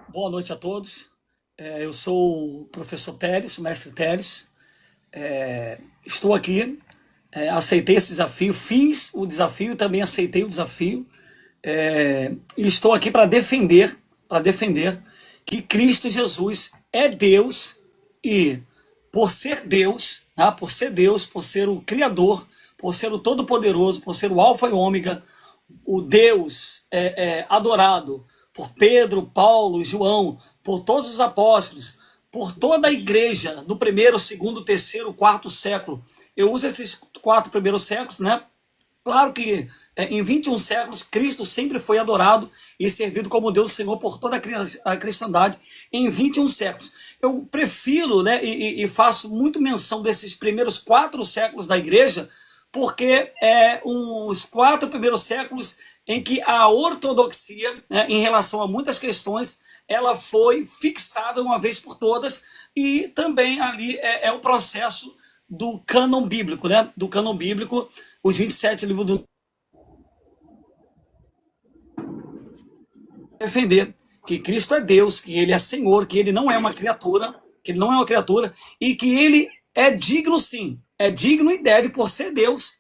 Boa noite a todos. Eu sou o professor Teres, o mestre Teres. Estou aqui, aceitei esse desafio, fiz o desafio e também aceitei o desafio. E estou aqui para defender que Cristo Jesus é Deus e por ser Deus, tá? Por ser Deus, por ser o Criador, por ser o Todo-Poderoso, por ser o Alfa e o Ômega, o Deus adorado por Pedro, Paulo, João, por todos os apóstolos, por toda a igreja no primeiro, segundo, terceiro, quarto século. Eu uso esses quatro primeiros séculos, né? Claro que em 21 séculos, Cristo sempre foi adorado e servido como Deus do Senhor por toda a cristandade em 21 séculos. Eu prefiro, né, e faço muito menção desses primeiros 4 séculos da igreja, porque os 4 primeiros séculos em que a ortodoxia, né, em relação a muitas questões, ela foi fixada uma vez por todas, e também ali o processo do cânon bíblico, né? Do cânon bíblico, os 27 livros do defender que Cristo é Deus, que ele é Senhor, que ele não é uma criatura, e que ele é digno sim, é digno e deve, por ser Deus,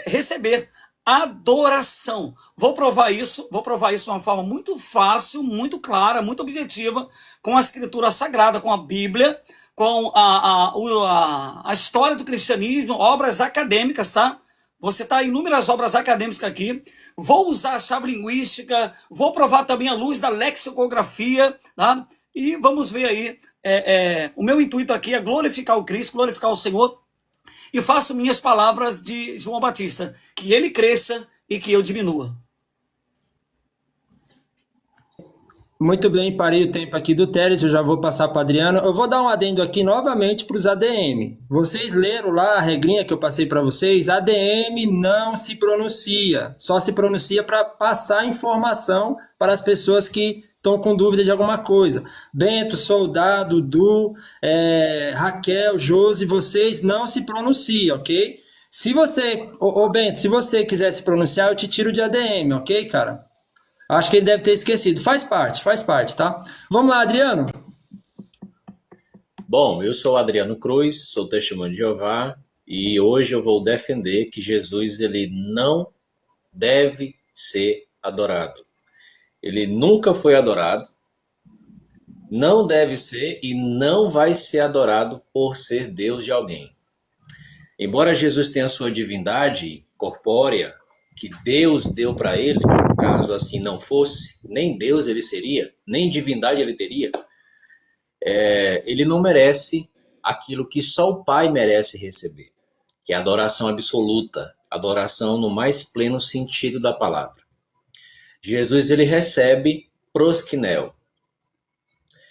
receber adoração. Vou provar isso de uma forma muito fácil, muito clara, muito objetiva, com a escritura sagrada, com a Bíblia, com a história do cristianismo, obras acadêmicas, tá? Você está inúmeras obras acadêmicas aqui. Vou usar a chave linguística, vou provar também a luz da lexicografia, tá? E vamos ver aí. O meu intuito aqui é glorificar o Cristo, glorificar o Senhor, e faço minhas palavras de João Batista, que ele cresça e que eu diminua. Muito bem, parei o tempo aqui do Teres, eu já vou passar para o Adriano. Eu vou dar um adendo aqui novamente para os ADM. Vocês leram lá a regrinha que eu passei para vocês? ADM não se pronuncia, só se pronuncia para passar informação para as pessoas que estão com dúvida de alguma coisa. Bento, Soldado, Du, Raquel, Josi, vocês não se pronunciam, ok? Se você, Bento, se você quiser se pronunciar, eu te tiro de ADM, ok, cara? Acho que ele deve ter esquecido. Faz parte, tá? Vamos lá, Adriano. Bom, eu sou Adriano Cruz, sou testemunho de Jeová e hoje eu vou defender que Jesus ele não deve ser adorado. Ele nunca foi adorado, não deve ser e não vai ser adorado por ser Deus de alguém. Embora Jesus tenha sua divindade corpórea, que Deus deu para ele, caso assim não fosse, nem Deus ele seria, nem divindade ele teria, ele não merece aquilo que só o Pai merece receber, que é a adoração absoluta, adoração no mais pleno sentido da palavra. Jesus ele recebe proskinel,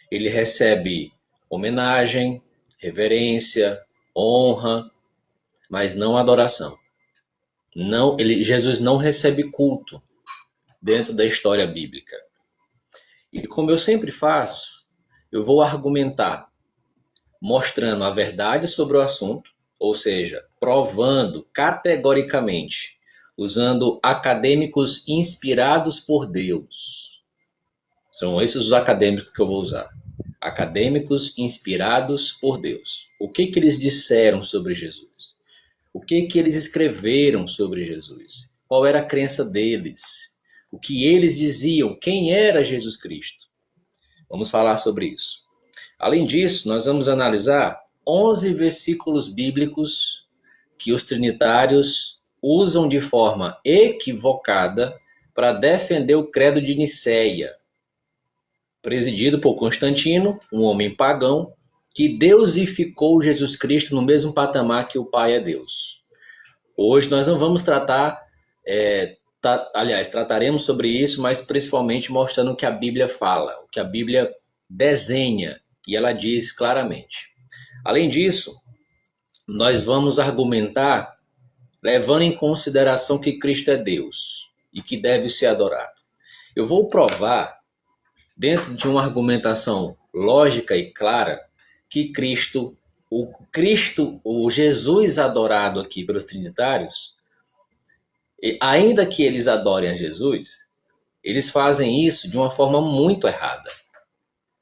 ele recebe homenagem, reverência, honra, mas não adoração. Não, Jesus não recebe culto dentro da história bíblica. E como eu sempre faço, eu vou argumentar, mostrando a verdade sobre o assunto, ou seja, provando categoricamente, usando acadêmicos inspirados por Deus. São esses os acadêmicos que eu vou usar. Acadêmicos inspirados por Deus. O que eles disseram sobre Jesus? O que eles escreveram sobre Jesus? Qual era a crença deles? O que eles diziam? Quem era Jesus Cristo? Vamos falar sobre isso. Além disso, nós vamos analisar 11 versículos bíblicos que os trinitários usam de forma equivocada para defender o credo de Nicéia, presidido por Constantino, um homem pagão, que deusificou Jesus Cristo no mesmo patamar que o Pai é Deus. Hoje nós não vamos tratar, trataremos sobre isso, mas principalmente mostrando o que a Bíblia fala, o que a Bíblia desenha, e ela diz claramente. Além disso, nós vamos argumentar levando em consideração que Cristo é Deus e que deve ser adorado. Eu vou provar, dentro de uma argumentação lógica e clara, que o Jesus adorado aqui pelos trinitários, ainda que eles adorem a Jesus, eles fazem isso de uma forma muito errada.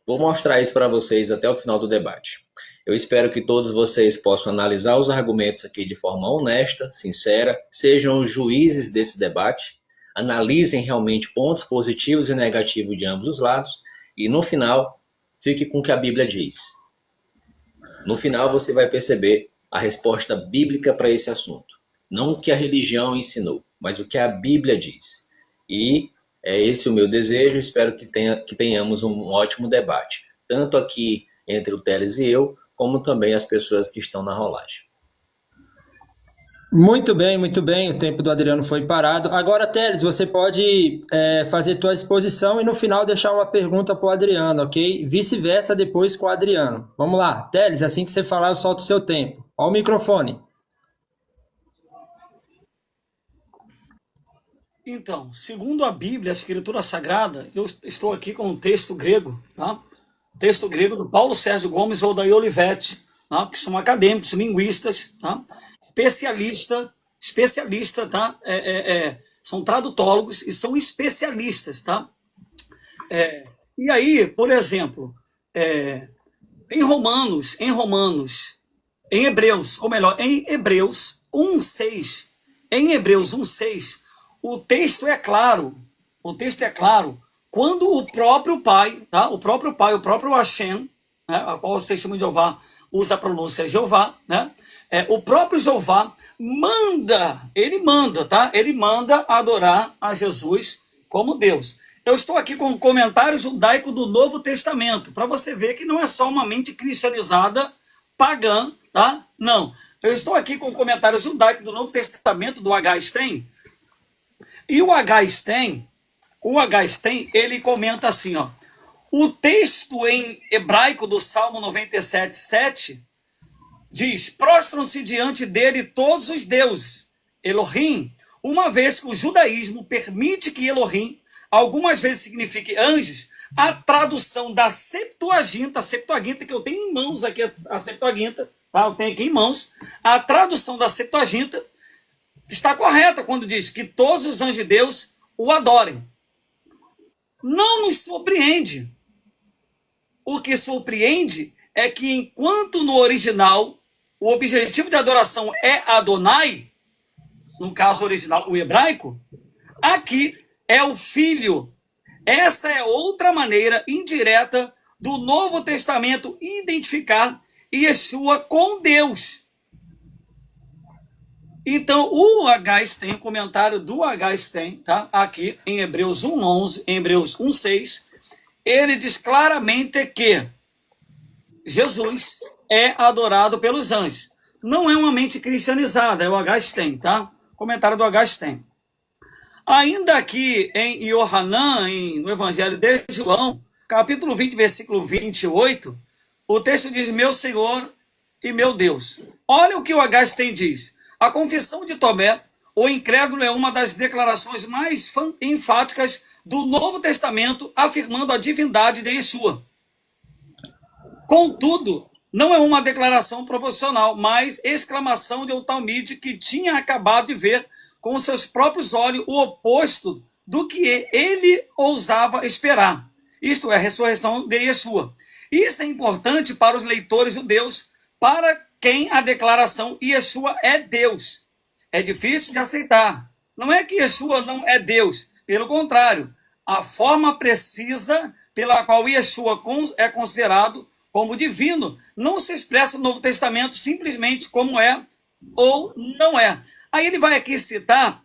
Vou mostrar isso para vocês até o final do debate. Eu espero que todos vocês possam analisar os argumentos aqui de forma honesta, sincera, sejam os juízes desse debate, analisem realmente pontos positivos e negativos de ambos os lados e, no final, fique com o que a Bíblia diz. No final, você vai perceber a resposta bíblica para esse assunto. Não o que a religião ensinou, mas o que a Bíblia diz. E é esse o meu desejo, espero que tenhamos um ótimo debate, tanto aqui entre o Teles e eu, como também as pessoas que estão na rolagem. Muito bem, o tempo do Adriano foi parado. Agora, Teles, você pode fazer tua exposição e no final deixar uma pergunta para o Adriano, ok? Vice-versa depois com o Adriano. Vamos lá, Teles, assim que você falar eu solto o seu tempo. Ó o microfone. Então, segundo a Bíblia, a Escritura Sagrada, eu estou aqui com um texto grego, tá? Texto grego do Paulo Sérgio Gomes ou Odair Olivetti, tá? Que são acadêmicos, linguistas, tá? Especialista, tá? São tradutólogos e são especialistas, tá? E aí, por exemplo, em Hebreus 1:6, o texto é claro, quando o próprio Pai, tá? O próprio Hashem, né? A qual o Testemunho de Jeová usa a pronúncia Jeová, né? O próprio Jeová ele manda adorar a Jesus como Deus. Eu estou aqui com um comentário judaico do Novo Testamento, para você ver que não é só uma mente cristianizada pagã, tá? Não. Eu estou aqui com um comentário judaico do Novo Testamento, do H. Stein, e o H. Stein, ele comenta assim, ó, o texto em hebraico do Salmo 97:7 diz: prostram-se diante dele todos os deuses, Elohim, uma vez que o judaísmo permite que Elohim algumas vezes signifique anjos. A tradução da Septuaginta, que eu tenho em mãos aqui, a Septuaginta, tá? Eu tenho aqui em mãos, a tradução da Septuaginta está correta quando diz que todos os anjos de Deus o adorem. Não nos surpreende. O que surpreende é que enquanto no original o objetivo de adoração é Adonai, no caso original o hebraico, aqui é o Filho. Essa é outra maneira indireta do Novo Testamento identificar Yeshua com Deus. Então, o H. Stein, o comentário do H. Stein, tá? Aqui em Hebreus 1:11, em Hebreus 1:6, ele diz claramente que Jesus é adorado pelos anjos. Não é uma mente cristianizada, é o H. Stein, tá? Comentário do H. Stein. Ainda aqui em Yohanan, no Evangelho de João, capítulo 20, versículo 28, o texto diz: meu Senhor e meu Deus. Olha o que o H. Stein diz. A confissão de Tomé, o incrédulo, é uma das declarações mais enfáticas do Novo Testamento, afirmando a divindade de Yeshua. Contudo, não é uma declaração proposicional, mas exclamação de um Talmide que tinha acabado de ver com seus próprios olhos o oposto do que ele ousava esperar. Isto é, a ressurreição de Yeshua. Isso é importante para os leitores judeus, para quem a declaração Yeshua é Deus. É difícil de aceitar. Não é que Yeshua não é Deus. Pelo contrário, a forma precisa pela qual Yeshua é considerado como divino não se expressa no Novo Testamento simplesmente como é ou não é. Aí ele vai aqui citar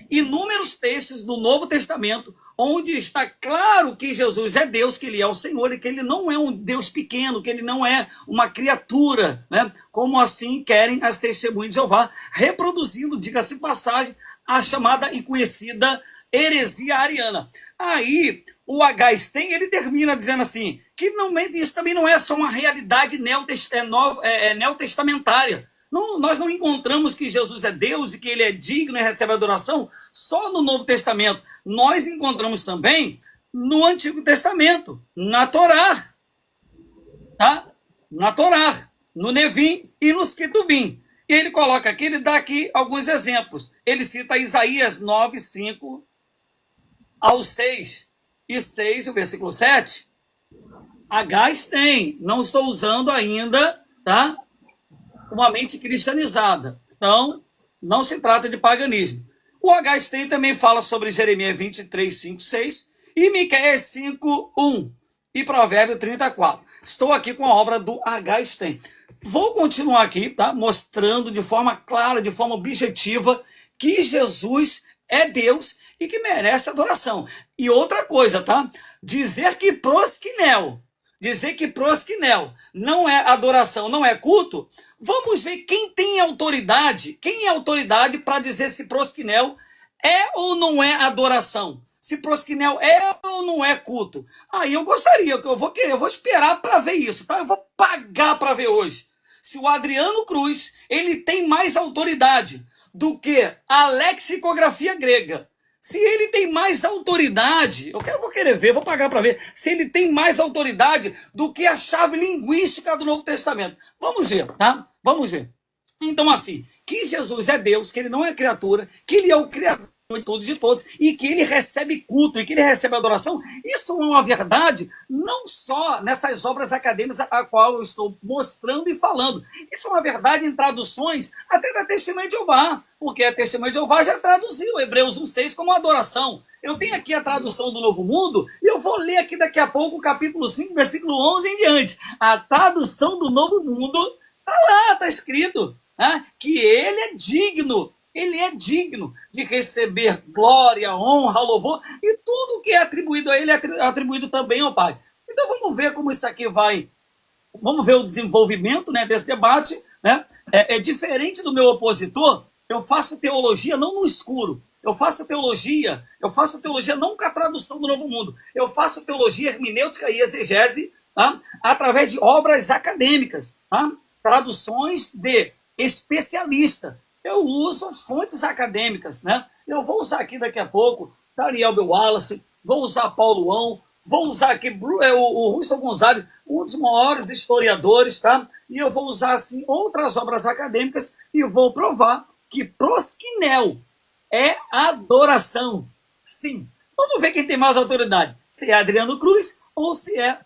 inúmeros textos do Novo Testamento onde está claro que Jesus é Deus, que ele é o Senhor e que ele não é um Deus pequeno, que ele não é uma criatura, né? Como assim querem as testemunhas de Jeová, reproduzindo, diga-se passagem, a chamada e conhecida heresia ariana. Aí o H. Stein, ele termina dizendo assim, que isso também não é só uma realidade neotestamentária. Não, nós não encontramos que Jesus é Deus e que ele é digno e recebe adoração só no Novo Testamento. Nós encontramos também no Antigo Testamento, na Torá, tá? Na Torá, no Nevim e nos Ketuvim. E ele coloca aqui, ele dá aqui alguns exemplos. Ele cita Isaías 9:5, ao 6 e 6, o versículo 7, Agás tem. Não estou usando ainda, tá? Uma mente cristianizada. Então, não se trata de paganismo. O Agás tem também fala sobre Jeremias 23, 5, 6 e Miqueias 5, 1 e Provérbio 34. Estou aqui com a obra do Agás tem. Vou continuar aqui, tá? Mostrando de forma clara, de forma objetiva, que Jesus é Deus e que merece adoração. E outra coisa, tá? Dizer que prosquinel não é adoração, não é culto, vamos ver quem é autoridade para dizer se prosquinel é ou não é adoração, se prosquinel é ou não é culto. Aí eu gostaria, eu vou esperar para ver isso, tá? Eu vou pagar para ver hoje. Se o Adriano Cruz, ele tem mais autoridade do que a lexicografia grega, se ele tem mais autoridade, vou querer ver, vou pagar para ver, se ele tem mais autoridade do que a chave linguística do Novo Testamento. Vamos ver, tá? Vamos ver. Então, assim, que Jesus é Deus, que ele não é criatura, que ele é o Criador de todos, e que ele recebe culto, e que ele recebe adoração, isso é uma verdade, não só nessas obras acadêmicas a qual eu estou mostrando e falando. Isso é uma verdade em traduções até da Testemunha de Jeová, porque a Testemunha de Jeová já traduziu Hebreus 1,6 como adoração. Eu tenho aqui a tradução do Novo Mundo, e eu vou ler aqui daqui a pouco o capítulo 5, versículo 11 em diante. A tradução do Novo Mundo está lá, está escrito, né, que ele é digno de receber glória, honra, louvor, e tudo que é atribuído a ele é atribuído também ao Pai. Então vamos ver como isso aqui vai, vamos ver o desenvolvimento, né, desse debate, né? É diferente do meu opositor. Eu faço teologia não no escuro, eu faço teologia não com a tradução do Novo Mundo, eu faço teologia hermenêutica e exegese, tá, através de obras acadêmicas, tá? Traduções de especialista. Eu uso fontes acadêmicas, né? Eu vou usar aqui daqui a pouco Daniel B. Wallace, vou usar Paulo Wong, vou usar aqui o Russell Gonzalez, um dos maiores historiadores, tá? E eu vou usar, assim, outras obras acadêmicas e vou provar que prosquinel é adoração. Sim. Vamos ver quem tem mais autoridade. Se é Adriano Cruz ou se é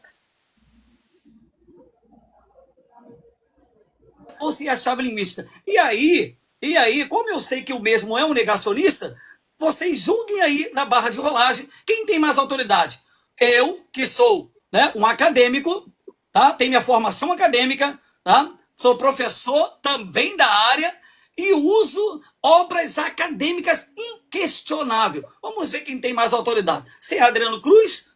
a chave linguística. E aí, como eu sei que o mesmo é um negacionista, vocês julguem aí na barra de rolagem quem tem mais autoridade. Eu, que sou, né, um acadêmico, tá? Tenho minha formação acadêmica, tá? Sou professor também da área e uso obras acadêmicas inquestionáveis. Vamos ver quem tem mais autoridade. Se é Adriano Cruz,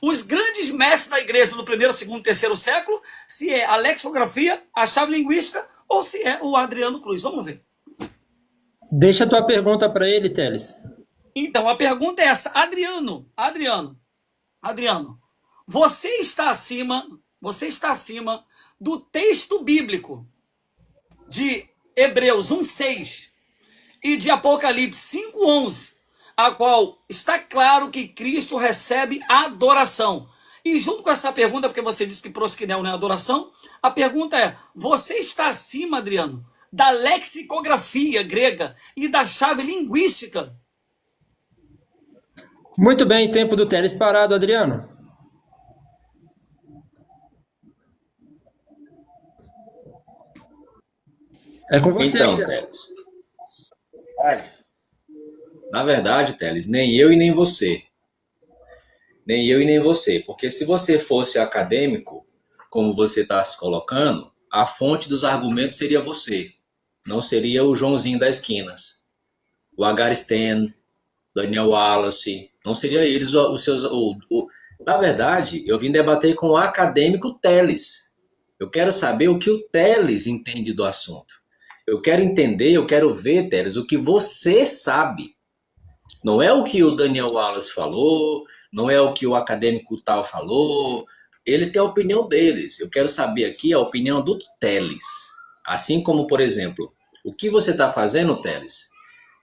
os grandes mestres da igreja do primeiro, segundo, terceiro século, se é a lexicografia, a chave linguística, ou se é o Adriano Cruz. Vamos ver. Deixa a tua pergunta para ele, Teles. Então, a pergunta é essa. Adriano, você está acima do texto bíblico de Hebreus 1,6 e de Apocalipse 5,11, a qual está claro que Cristo recebe adoração. E junto com essa pergunta, porque você disse que prosquinel não é adoração, a pergunta é, você está acima, Adriano, da lexicografia grega e da chave linguística? Muito bem, tempo do Teles parado, Adriano. É com você. Então, Teles. Na verdade, Teles, nem eu e nem você. Nem eu e nem você. Porque se você fosse acadêmico, como você está se colocando, a fonte dos argumentos seria você. Não seria o Joãozinho das esquinas. O Agaristen, Daniel Wallace. Não seria eles os seus... Na verdade, eu vim debater com o acadêmico Teles. Eu quero saber o que o Teles entende do assunto. Eu quero entender, eu quero ver, Teles, o que você sabe. Não é o que o Daniel Wallace falou, não é o que o acadêmico tal falou. Ele tem a opinião deles. Eu quero saber aqui a opinião do Teles. Assim como, por exemplo, o que você está fazendo, Teles?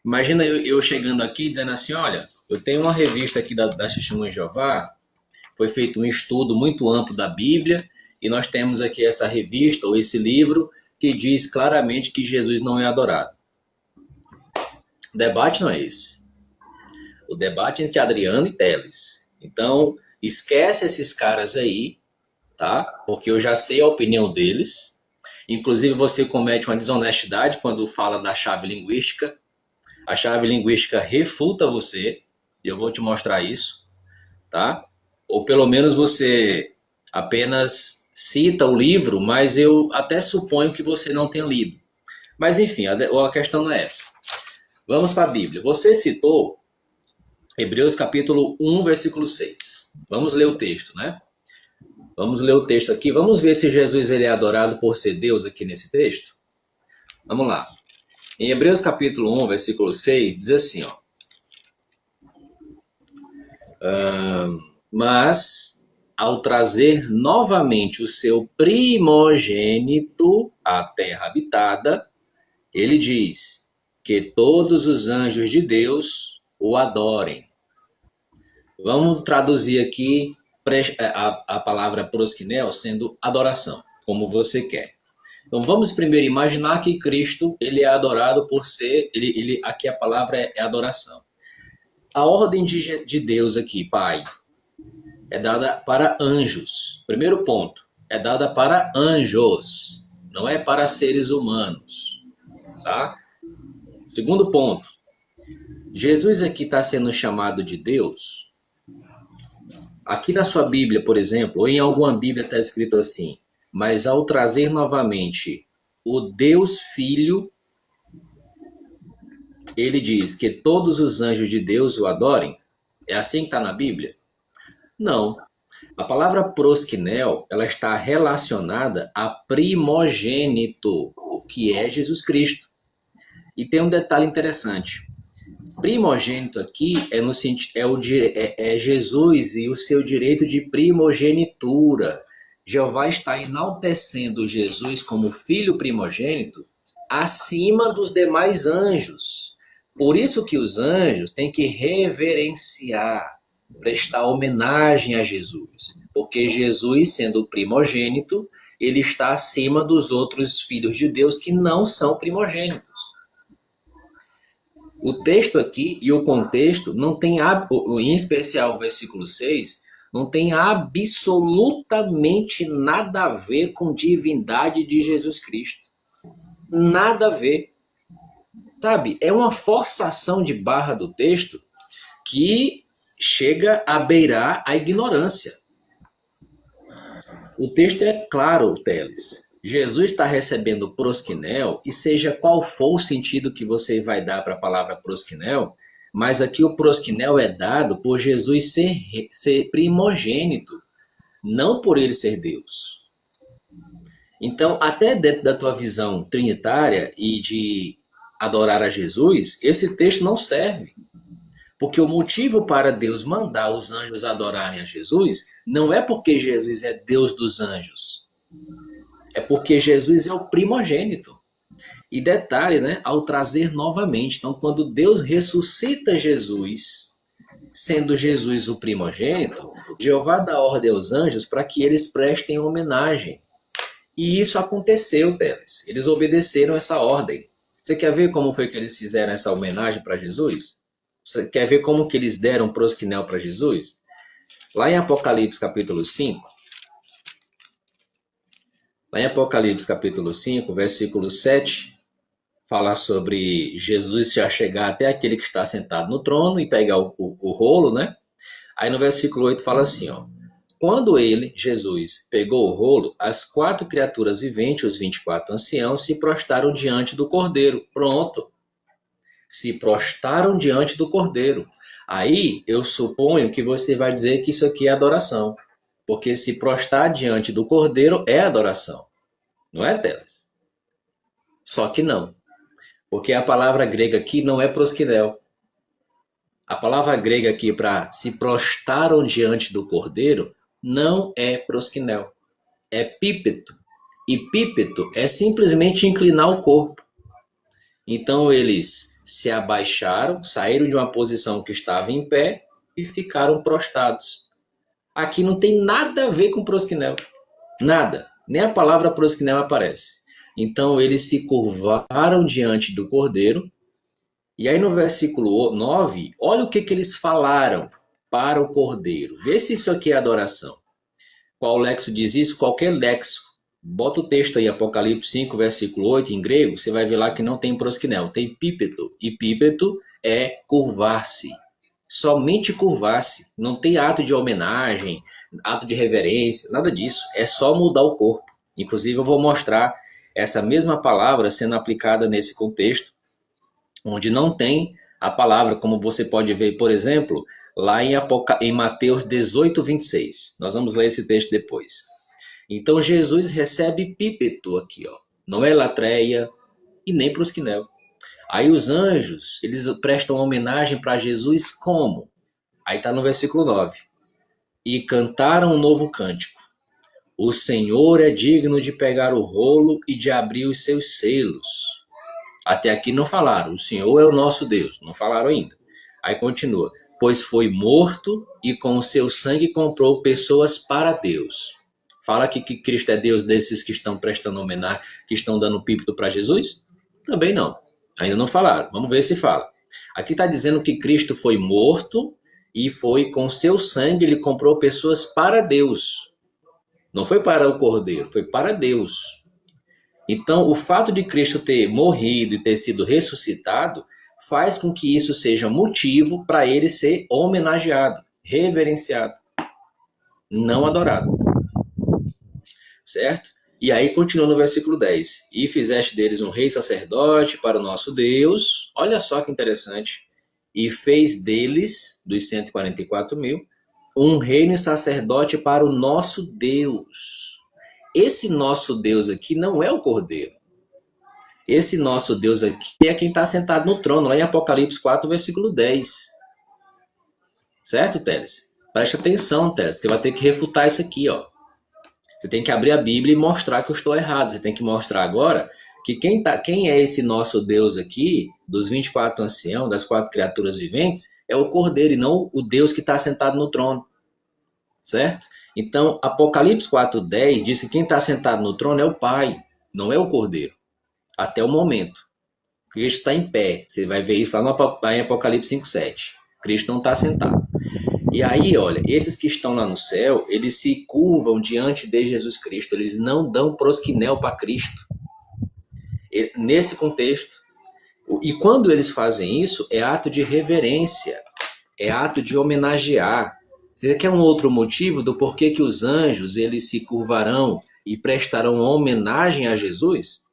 Imagina eu chegando aqui dizendo assim, olha, eu tenho uma revista aqui da Testemunha de Jeová, foi feito um estudo muito amplo da Bíblia, e nós temos aqui essa revista, ou esse livro, que diz claramente que Jesus não é adorado. O debate não é esse. O debate entre Adriano e Teles. Então, esquece esses caras aí, tá? Porque eu já sei a opinião deles. Inclusive, você comete uma desonestidade quando fala da chave linguística. A chave linguística refuta você, e eu vou te mostrar isso, tá? Ou pelo menos você apenas cita o livro, mas eu até suponho que você não tenha lido. Mas enfim, a questão não é essa. Vamos para a Bíblia. Você citou Hebreus capítulo 1, versículo 6. Vamos ler o texto, né? Vamos ler o texto aqui. Vamos ver se Jesus ele é adorado por ser Deus aqui nesse texto. Vamos lá. Em Hebreus capítulo 1, versículo 6, diz assim, ó. Mas, ao trazer novamente o seu primogênito à terra habitada, ele diz que todos os anjos de Deus o adorem. Vamos traduzir aqui a palavra proskineo sendo adoração, como você quer. Então vamos primeiro imaginar que Cristo ele é adorado por ser, aqui a palavra é adoração. A ordem de Deus aqui, Pai, é dada para anjos. Primeiro ponto, é dada para anjos, não é para seres humanos, tá? Segundo ponto, Jesus aqui está sendo chamado de Deus. Aqui na sua Bíblia, por exemplo, ou em alguma Bíblia está escrito assim, mas ao trazer novamente o Deus Filho, ele diz que todos os anjos de Deus o adorem. É assim que está na Bíblia? Não. A palavra proskineo, ela está relacionada a primogênito, o que é Jesus Cristo. E tem um detalhe interessante. Primogênito aqui é Jesus e o seu direito de primogenitura. Jeová está enaltecendo Jesus como filho primogênito acima dos demais anjos. Por isso que os anjos têm que reverenciar, prestar homenagem a Jesus. Porque Jesus, sendo o primogênito, ele está acima dos outros filhos de Deus que não são primogênitos. O texto aqui e o contexto não tem, em especial o versículo 6, não tem absolutamente nada a ver com divindade de Jesus Cristo. Nada a ver. Sabe, é uma forçação de barra do texto que chega a beirar a ignorância. O texto é claro, Teles. Jesus está recebendo proskineo, e seja qual for o sentido que você vai dar para a palavra proskineo, mas aqui o proskineo é dado por Jesus ser primogênito, não por ele ser Deus. Então, até dentro da tua visão trinitária e de adorar a Jesus, esse texto não serve. Porque o motivo para Deus mandar os anjos adorarem a Jesus não é porque Jesus é Deus dos anjos. É porque Jesus é o primogênito. E detalhe, né? Ao trazer novamente. Então, quando Deus ressuscita Jesus, sendo Jesus o primogênito, Jeová dá ordem aos anjos para que eles prestem homenagem. E isso aconteceu, Teles. Eles obedeceram essa ordem. Você quer ver como foi que eles fizeram essa homenagem para Jesus? Você quer ver como que eles deram proskineo para Jesus? Lá em Apocalipse capítulo 5, versículo 7, fala sobre Jesus se achegar até aquele que está sentado no trono e pegar o rolo, né? Aí no versículo 8 fala assim, ó. Quando ele, Jesus, pegou o rolo, as 4 criaturas viventes, os 24 anciãos, se prostraram diante do Cordeiro. Pronto. Se prostraram diante do Cordeiro. Aí eu suponho que você vai dizer que isso aqui é adoração. Porque se prostrar diante do Cordeiro é adoração. Não é, Teles? Só que não. Porque a palavra grega aqui não é proskineo. A palavra grega aqui para se prostraram diante do Cordeiro não é proskineo. É pípeto. E pípeto é simplesmente inclinar o corpo. Então eles se abaixaram, saíram de uma posição que estava em pé e ficaram prostrados. Aqui não tem nada a ver com proskineo. Nada. Nem a palavra proskineo aparece. Então eles se curvaram diante do Cordeiro E aí no versículo 9, olha o que eles falaram para o Cordeiro. Vê se isso aqui é adoração. Qual lexo diz isso? Qualquer lexo. Bota o texto aí, Apocalipse 5, versículo 8, em grego, você vai ver lá que não tem proskinel, tem pípeto. E pípeto é curvar-se. Somente curvar-se. Não tem ato de homenagem, ato de reverência, nada disso. É só mudar o corpo. Inclusive eu vou mostrar essa mesma palavra sendo aplicada nesse contexto, onde não tem a palavra, como você pode ver, por exemplo, lá em Mateus 18, 26. Nós vamos ler esse texto depois. Então Jesus recebe pípeto aqui, ó. Não é latreia e nem proskinel. Aí os anjos, eles prestam homenagem para Jesus como? Aí está no versículo 9. E cantaram um novo cântico. O Senhor é digno de pegar o rolo e de abrir os seus selos. Até aqui não falaram. O Senhor é o nosso Deus. Não falaram ainda. Aí continua. Pois foi morto e com o seu sangue comprou pessoas para Deus. Fala aqui que Cristo é Deus desses que estão prestando homenagem, que estão dando pípeto para Jesus? Também não. Ainda não falaram. Vamos ver se fala. Aqui está dizendo que Cristo foi morto e foi com seu sangue, ele comprou pessoas para Deus. Não foi para o Cordeiro, foi para Deus. Então, o fato de Cristo ter morrido e ter sido ressuscitado faz com que isso seja motivo para ele ser homenageado, reverenciado, não adorado. Certo? E aí continua no versículo 10. E fizeste deles um rei sacerdote para o nosso Deus. Olha só que interessante. E fez deles, dos 144 mil, um reino e sacerdote para o nosso Deus. Esse nosso Deus aqui não é o Cordeiro. Esse nosso Deus aqui é quem está sentado no trono, lá em Apocalipse 4, versículo 10. Certo, Teles? Preste atenção, Teles, que vai ter que refutar isso aqui, ó. Você tem que abrir a Bíblia e mostrar que eu estou errado. Você tem que mostrar agora que quem é esse nosso Deus aqui, dos 24 anciãos, das 4 criaturas viventes, é o Cordeiro e não o Deus que está sentado no trono. Certo? Então, Apocalipse 4:10 diz que quem está sentado no trono é o Pai, não é o Cordeiro. Até o momento. Cristo está em pé. Você vai ver isso lá em Apocalipse 5:7. Cristo não está sentado. E aí, olha, esses que estão lá no céu, eles se curvam diante de Jesus Cristo. Eles não dão proskinel para Cristo. Nesse contexto. E quando eles fazem isso, é ato de reverência. É ato de homenagear. Você quer um outro motivo do porquê que os anjos eles se curvarão e prestarão homenagem a Jesus?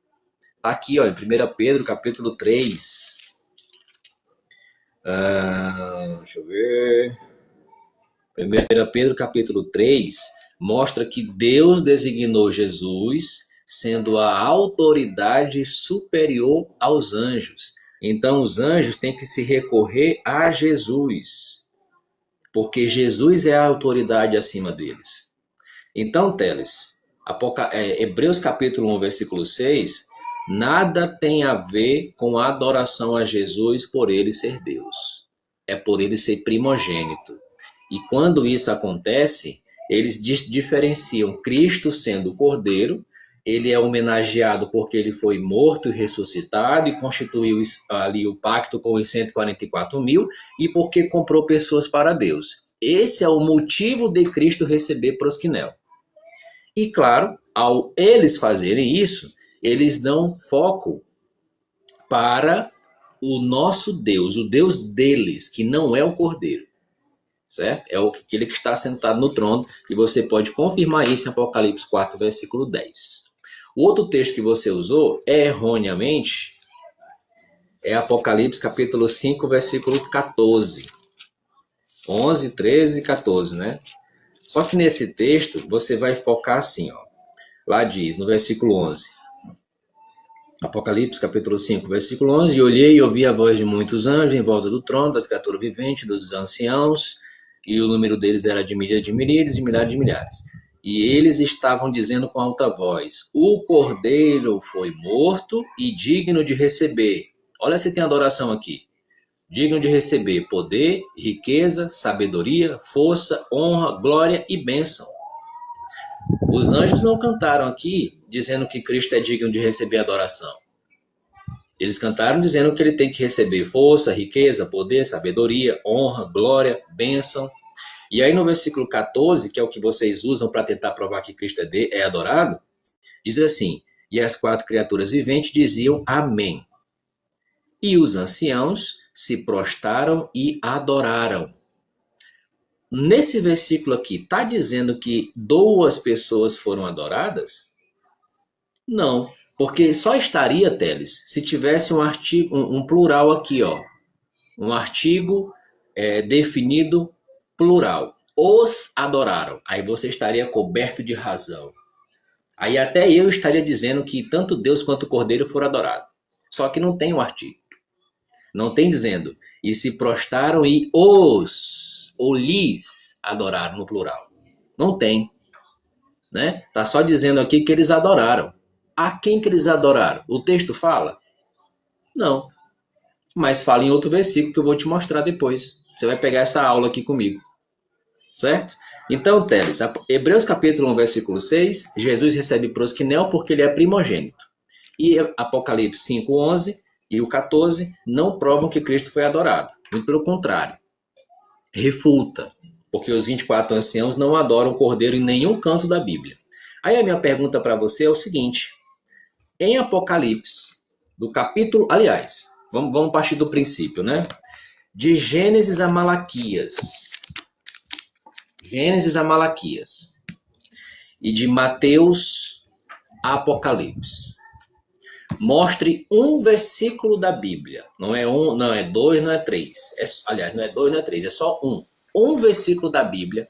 Está aqui, ó, em 1 Pedro, capítulo 3. Deixa eu ver. 1 Pedro, capítulo 3, mostra que Deus designou Jesus sendo a autoridade superior aos anjos. Então, os anjos têm que se recorrer a Jesus, porque Jesus é a autoridade acima deles. Então, Teles, Hebreus capítulo 1, versículo 6, nada tem a ver com a adoração a Jesus por ele ser Deus. É por ele ser primogênito. E quando isso acontece, eles diferenciam Cristo sendo o Cordeiro, ele é homenageado porque ele foi morto e ressuscitado e constituiu ali o pacto com os 144 mil e porque comprou pessoas para Deus. Esse é o motivo de Cristo receber proskinel. E claro, ao eles fazerem isso, eles dão foco para o nosso Deus, o Deus deles, que não é o Cordeiro. Certo? É aquele que está sentado no trono, e você pode confirmar isso em Apocalipse 4, versículo 10. O outro texto que você usou, erroneamente, é Apocalipse capítulo 5, versículo 14. 11, 13 e 14, né? Só que nesse texto, você vai focar assim, ó. Lá diz, no versículo 11. Apocalipse capítulo 5, versículo 11. E olhei e ouvi a voz de muitos anjos em volta do trono, das criaturas viventes, dos anciãos, e o número deles era de milhares de milhares e milhares de milhares. E eles estavam dizendo com alta voz, o Cordeiro foi morto e digno de receber. Olha se tem adoração aqui. Digno de receber poder, riqueza, sabedoria, força, honra, glória e bênção. Os anjos não cantaram aqui dizendo que Cristo é digno de receber adoração. Eles cantaram dizendo que ele tem que receber força, riqueza, poder, sabedoria, honra, glória, bênção. E aí no versículo 14, que é o que vocês usam para tentar provar que Cristo é adorado, diz assim: e as quatro criaturas viventes diziam amém. E os anciãos se prostraram e adoraram. Nesse versículo aqui, está dizendo que duas pessoas foram adoradas? Não, porque só estaria, Teles, se tivesse um artigo, um plural aqui, ó, um artigo definido plural. Os adoraram. Aí você estaria coberto de razão. Aí até eu estaria dizendo que tanto Deus quanto o Cordeiro foram adorados. Só que não tem um artigo. Não tem dizendo, e se prostraram e os, ou lhes adoraram no plural. Não tem. Né? Tá só dizendo aqui que eles adoraram. A quem que eles adoraram? O texto fala? Não. Mas fala em outro versículo que eu vou te mostrar depois. Você vai pegar essa aula aqui comigo. Certo? Então, Teles, Hebreus capítulo 1, versículo 6, Jesus recebe prosquinel porque ele é primogênito. E Apocalipse 5, 11 e o 14 não provam que Cristo foi adorado. Muito pelo contrário. Refuta. Porque os 24 anciãos não adoram o Cordeiro em nenhum canto da Bíblia. Aí a minha pergunta para você é o seguinte. Em Apocalipse, do capítulo... Aliás, vamos partir do princípio, né? De Gênesis a Malaquias. Gênesis a Malaquias. E de Mateus a Apocalipse. Mostre um versículo da Bíblia. Não é um, não é dois, não é três. Aliás, não é dois, não é três, é só um. Um versículo da Bíblia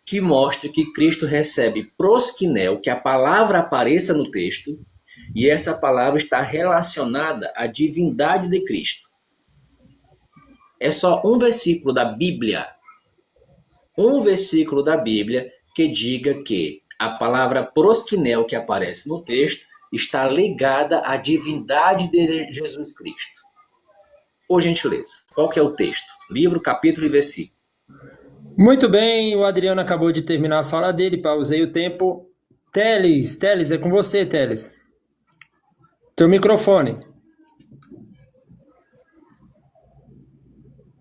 que mostre que Cristo recebe prosquinel, que a palavra apareça no texto, e essa palavra está relacionada à divindade de Cristo. É só um versículo da Bíblia. Um versículo da Bíblia que diga que a palavra prosquinel que aparece no texto está ligada à divindade de Jesus Cristo. Por gentileza, qual que é o texto? Livro, capítulo e versículo. Muito bem, o Adriano acabou de terminar a fala dele, pausei o tempo. Teles, é com você, Teles. Teu microfone.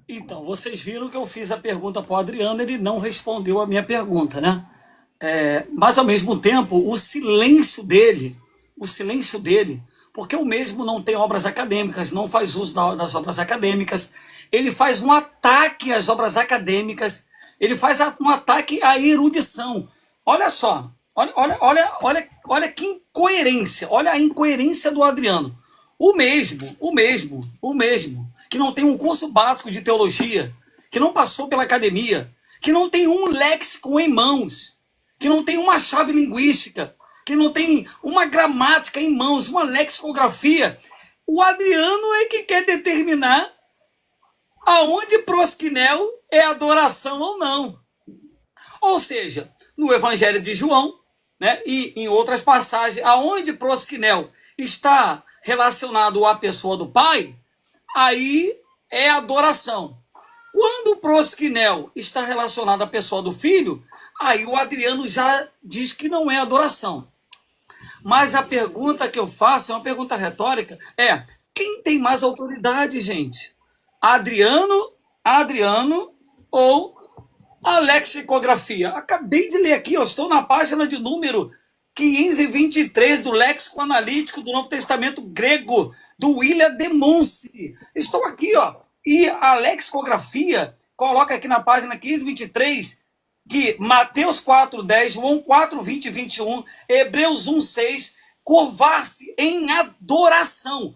Então, vocês viram que eu fiz a pergunta para o Adriano, ele não respondeu a minha pergunta, né? Mas, ao mesmo tempo, o silêncio dele, porque o mesmo não tem obras acadêmicas, não faz uso das obras acadêmicas, ele faz um ataque às obras acadêmicas, ele faz um ataque à erudição. Olha só, olha que incoerência, olha a incoerência do Adriano. O mesmo, que não tem um curso básico de teologia, que não passou pela academia, que não tem um léxico em mãos, que não tem uma chave linguística, que não tem uma gramática em mãos, uma lexicografia. O Adriano é que quer determinar aonde prosquinel é adoração ou não. Ou seja, no Evangelho de João, né, e em outras passagens, aonde prosquinel está relacionado à pessoa do Pai, aí é adoração. Quando o prosquinel está relacionado à pessoa do Filho, aí o Adriano já diz que não é adoração. Mas a pergunta que eu faço é uma pergunta retórica, quem tem mais autoridade, gente? Adriano ou a lexicografia? Acabei de ler aqui, eu estou na página de número 523 do Léxico Analítico do Novo Testamento Grego, do William de Muncey. Estou aqui, ó. E a lexicografia coloca aqui na página 523 que Mateus 4:10, João 4:20 e 21, Hebreus 1:6, curvar-se em adoração.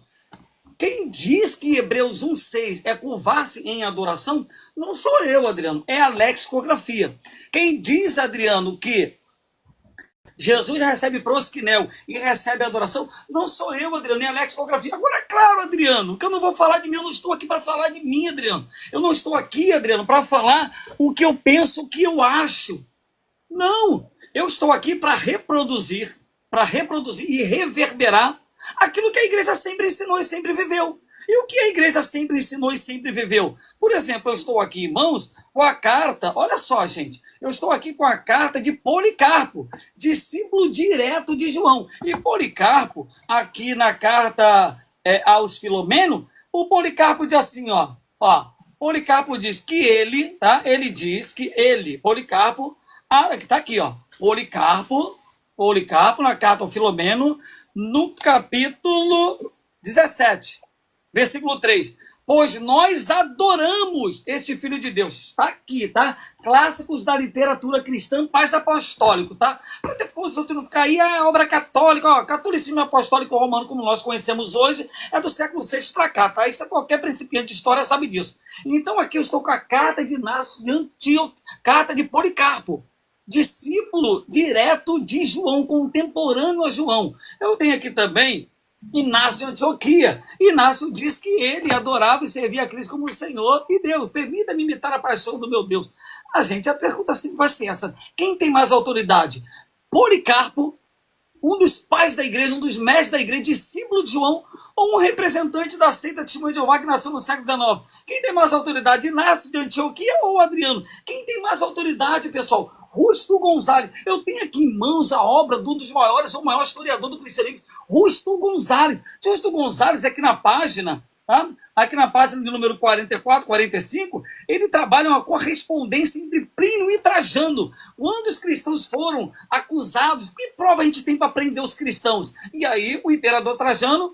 Quem diz que Hebreus 1:6 é curvar-se em adoração, não sou eu, Adriano, é a lexicografia. Quem diz, Adriano, que Jesus recebe prosquinel e recebe adoração, não sou eu, Adriano, nem a lexicografia. Agora, claro, Adriano, que eu não vou falar de mim, eu não estou aqui para falar de mim, Adriano. Eu não estou aqui, Adriano, para falar o que eu penso, o que eu acho. Não, eu estou aqui para reproduzir e reverberar aquilo que a igreja sempre ensinou e sempre viveu. E o que a igreja sempre ensinou e sempre viveu? Por exemplo, eu estou aqui, irmãos, com a carta, olha só, gente, eu estou aqui com a carta de Policarpo, discípulo direto de João. E Policarpo, aqui na carta aos Filomeno, o Policarpo diz assim, Policarpo diz que ele, tá? Ele diz que ele, Policarpo, que tá aqui, Policarpo na carta ao Filomeno, no capítulo 17, versículo 3. Pois nós adoramos este Filho de Deus. Está aqui, tá? Clássicos da literatura cristã, pais apostólico, tá? Para depois outro não ficar aí, a obra católica, catolicismo apostólico romano, como nós conhecemos hoje, é do século VI para cá, tá? Isso qualquer principiante de história sabe disso. Então aqui eu estou com a carta de Inácio de Antioquia, carta de Policarpo, discípulo direto de João, contemporâneo a João. Eu tenho aqui também Inácio de Antioquia. Inácio diz que ele adorava e servia a Cristo como Senhor e Deus. Permita-me imitar a paixão do meu Deus. A pergunta sempre vai ser essa. Quem tem mais autoridade? Policarpo, um dos pais da igreja, um dos mestres da igreja, discípulo de João, ou um representante da seita Testemunho de Jeová que nasceu no século XIX? Quem tem mais autoridade? Inácio de Antioquia ou Adriano? Quem tem mais autoridade, pessoal? Rusto Gonzalez. Eu tenho aqui em mãos a obra de um dos maiores, ou o maior historiador do cristianismo, Rusto Gonzalez. Rusto Gonzalez, aqui na página, tá? Aqui na página de número 44, 45, ele trabalha uma correspondência entre Plínio e Trajano. Quando os cristãos foram acusados, que prova a gente tem para prender os cristãos? E aí o imperador Trajano,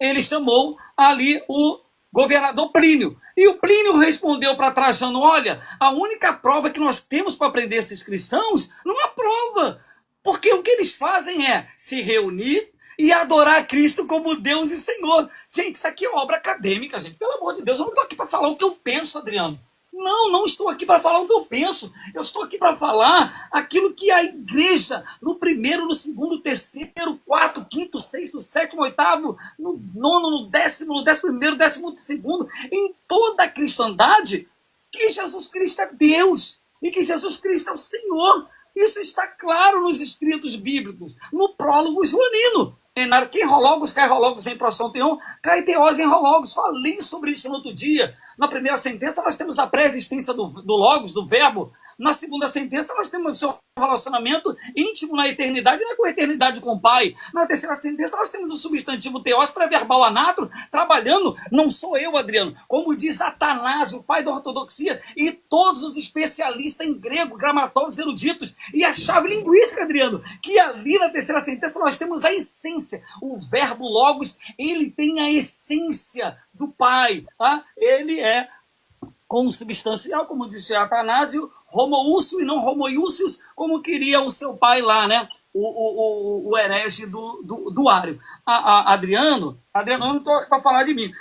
ele chamou ali o governador Plínio. E o Plínio respondeu para Trajano, olha, a única prova que nós temos para prender esses cristãos não há prova, porque o que eles fazem é se reunir e adorar Cristo como Deus e Senhor. Gente, isso aqui é obra acadêmica, gente. Pelo amor de Deus, eu não estou aqui para falar o que eu penso, Adriano. Não estou aqui para falar o que eu penso. Eu estou aqui para falar aquilo que a igreja, no primeiro, no segundo, terceiro, quarto, quinto, sexto, sétimo, oitavo, no nono, no décimo primeiro, 12º, em toda a cristandade, que Jesus Cristo é Deus e que Jesus Cristo é o Senhor. Isso está claro nos escritos bíblicos, no prólogo joanino. Enarque rologos, cai rologos em prosão teon, cai teós em rologos. Falei sobre isso no outro dia. Na primeira sentença, nós temos a pré-existência do logos, do verbo. Na segunda sentença, nós temos o seu relacionamento íntimo na eternidade, não é com a eternidade com o Pai. Na terceira sentença, nós temos o substantivo teós, pré-verbal anatro, trabalhando, não sou eu, Adriano, como diz Atanásio, o pai da ortodoxia, e todos os especialistas em grego, gramatólogos eruditos, e a chave linguística, Adriano, que ali na terceira sentença nós temos a essência. O verbo logos, ele tem a essência do Pai, tá? Ele é consubstancial, como disse Atanásio, homoúcio e não homoiúcios, como queria o seu pai lá, né? O herege do Ário. Adriano, eu não estou para falar de mim.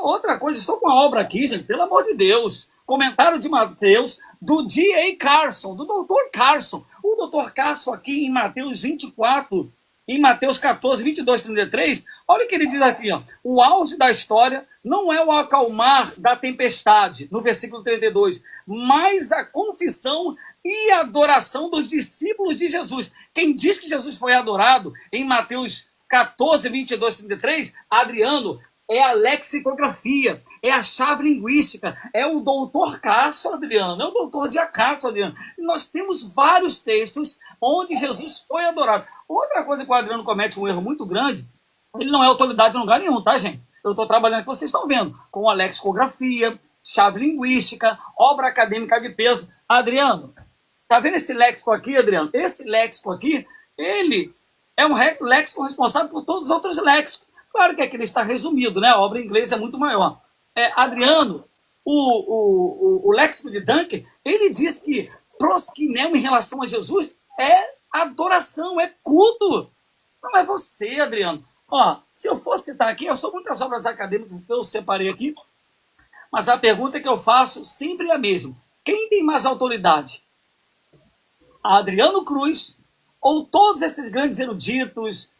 Outra coisa, estou com uma obra aqui, gente, pelo amor de Deus. Comentário de Mateus, do D.A. Carson, do Dr. Carson. O Dr. Carson aqui em Mateus 24, em Mateus 14, 22, 33, olha o que ele diz aqui, ó. O auge da história não é o acalmar da tempestade, no versículo 32, mas a confissão e adoração dos discípulos de Jesus. Quem diz que Jesus foi adorado em Mateus 14, 22, 33, Adriano, é a lexicografia, é a chave linguística, é o doutor Carson, Adriano, é o doutor de Acaso, Adriano. E nós temos vários textos onde Jesus foi adorado. Outra coisa que o Adriano comete um erro muito grande, ele não é autoridade em lugar nenhum, tá, gente? Eu estou trabalhando, que vocês estão vendo, com a lexicografia, chave linguística, obra acadêmica de peso. Adriano, tá vendo esse léxico aqui, Adriano? Esse léxico aqui, ele é um léxico responsável por todos os outros léxicos. Claro que aqui ele está resumido, né? A obra em inglês é muito maior. Adriano, o léxico de Duncan, ele diz que proskineo em relação a Jesus é adoração, é culto. Não é você, Adriano. Ó, se eu for citar aqui, eu sou muitas obras acadêmicas que eu separei aqui, mas a pergunta que eu faço sempre é a mesma. Quem tem mais autoridade? Adriano Cruz ou todos esses grandes eruditos,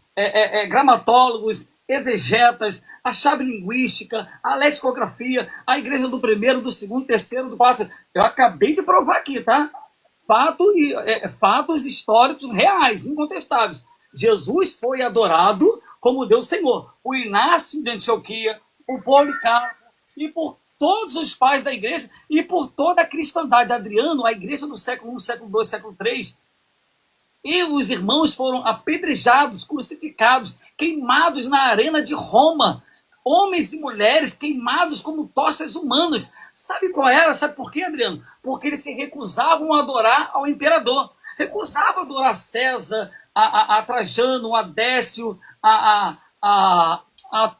gramatólogos, exegetas, a chave linguística, a lexicografia, a igreja do primeiro, do segundo, terceiro, do quarto? Eu acabei de provar aqui, tá? Fatos históricos reais, incontestáveis. Jesus foi adorado como Deus Senhor. O Inácio de Antioquia, o Policarpo, e por todos os pais da igreja, e por toda a cristandade. Adriano, a igreja do século I, século II, século III, e os irmãos foram apedrejados, crucificados, queimados na arena de Roma. homens e mulheres queimados como tochas humanas. Sabe qual era? Sabe por quê, Adriano? Porque eles se recusavam a adorar ao imperador. Recusavam a adorar a César, a Trajano, a Décio, a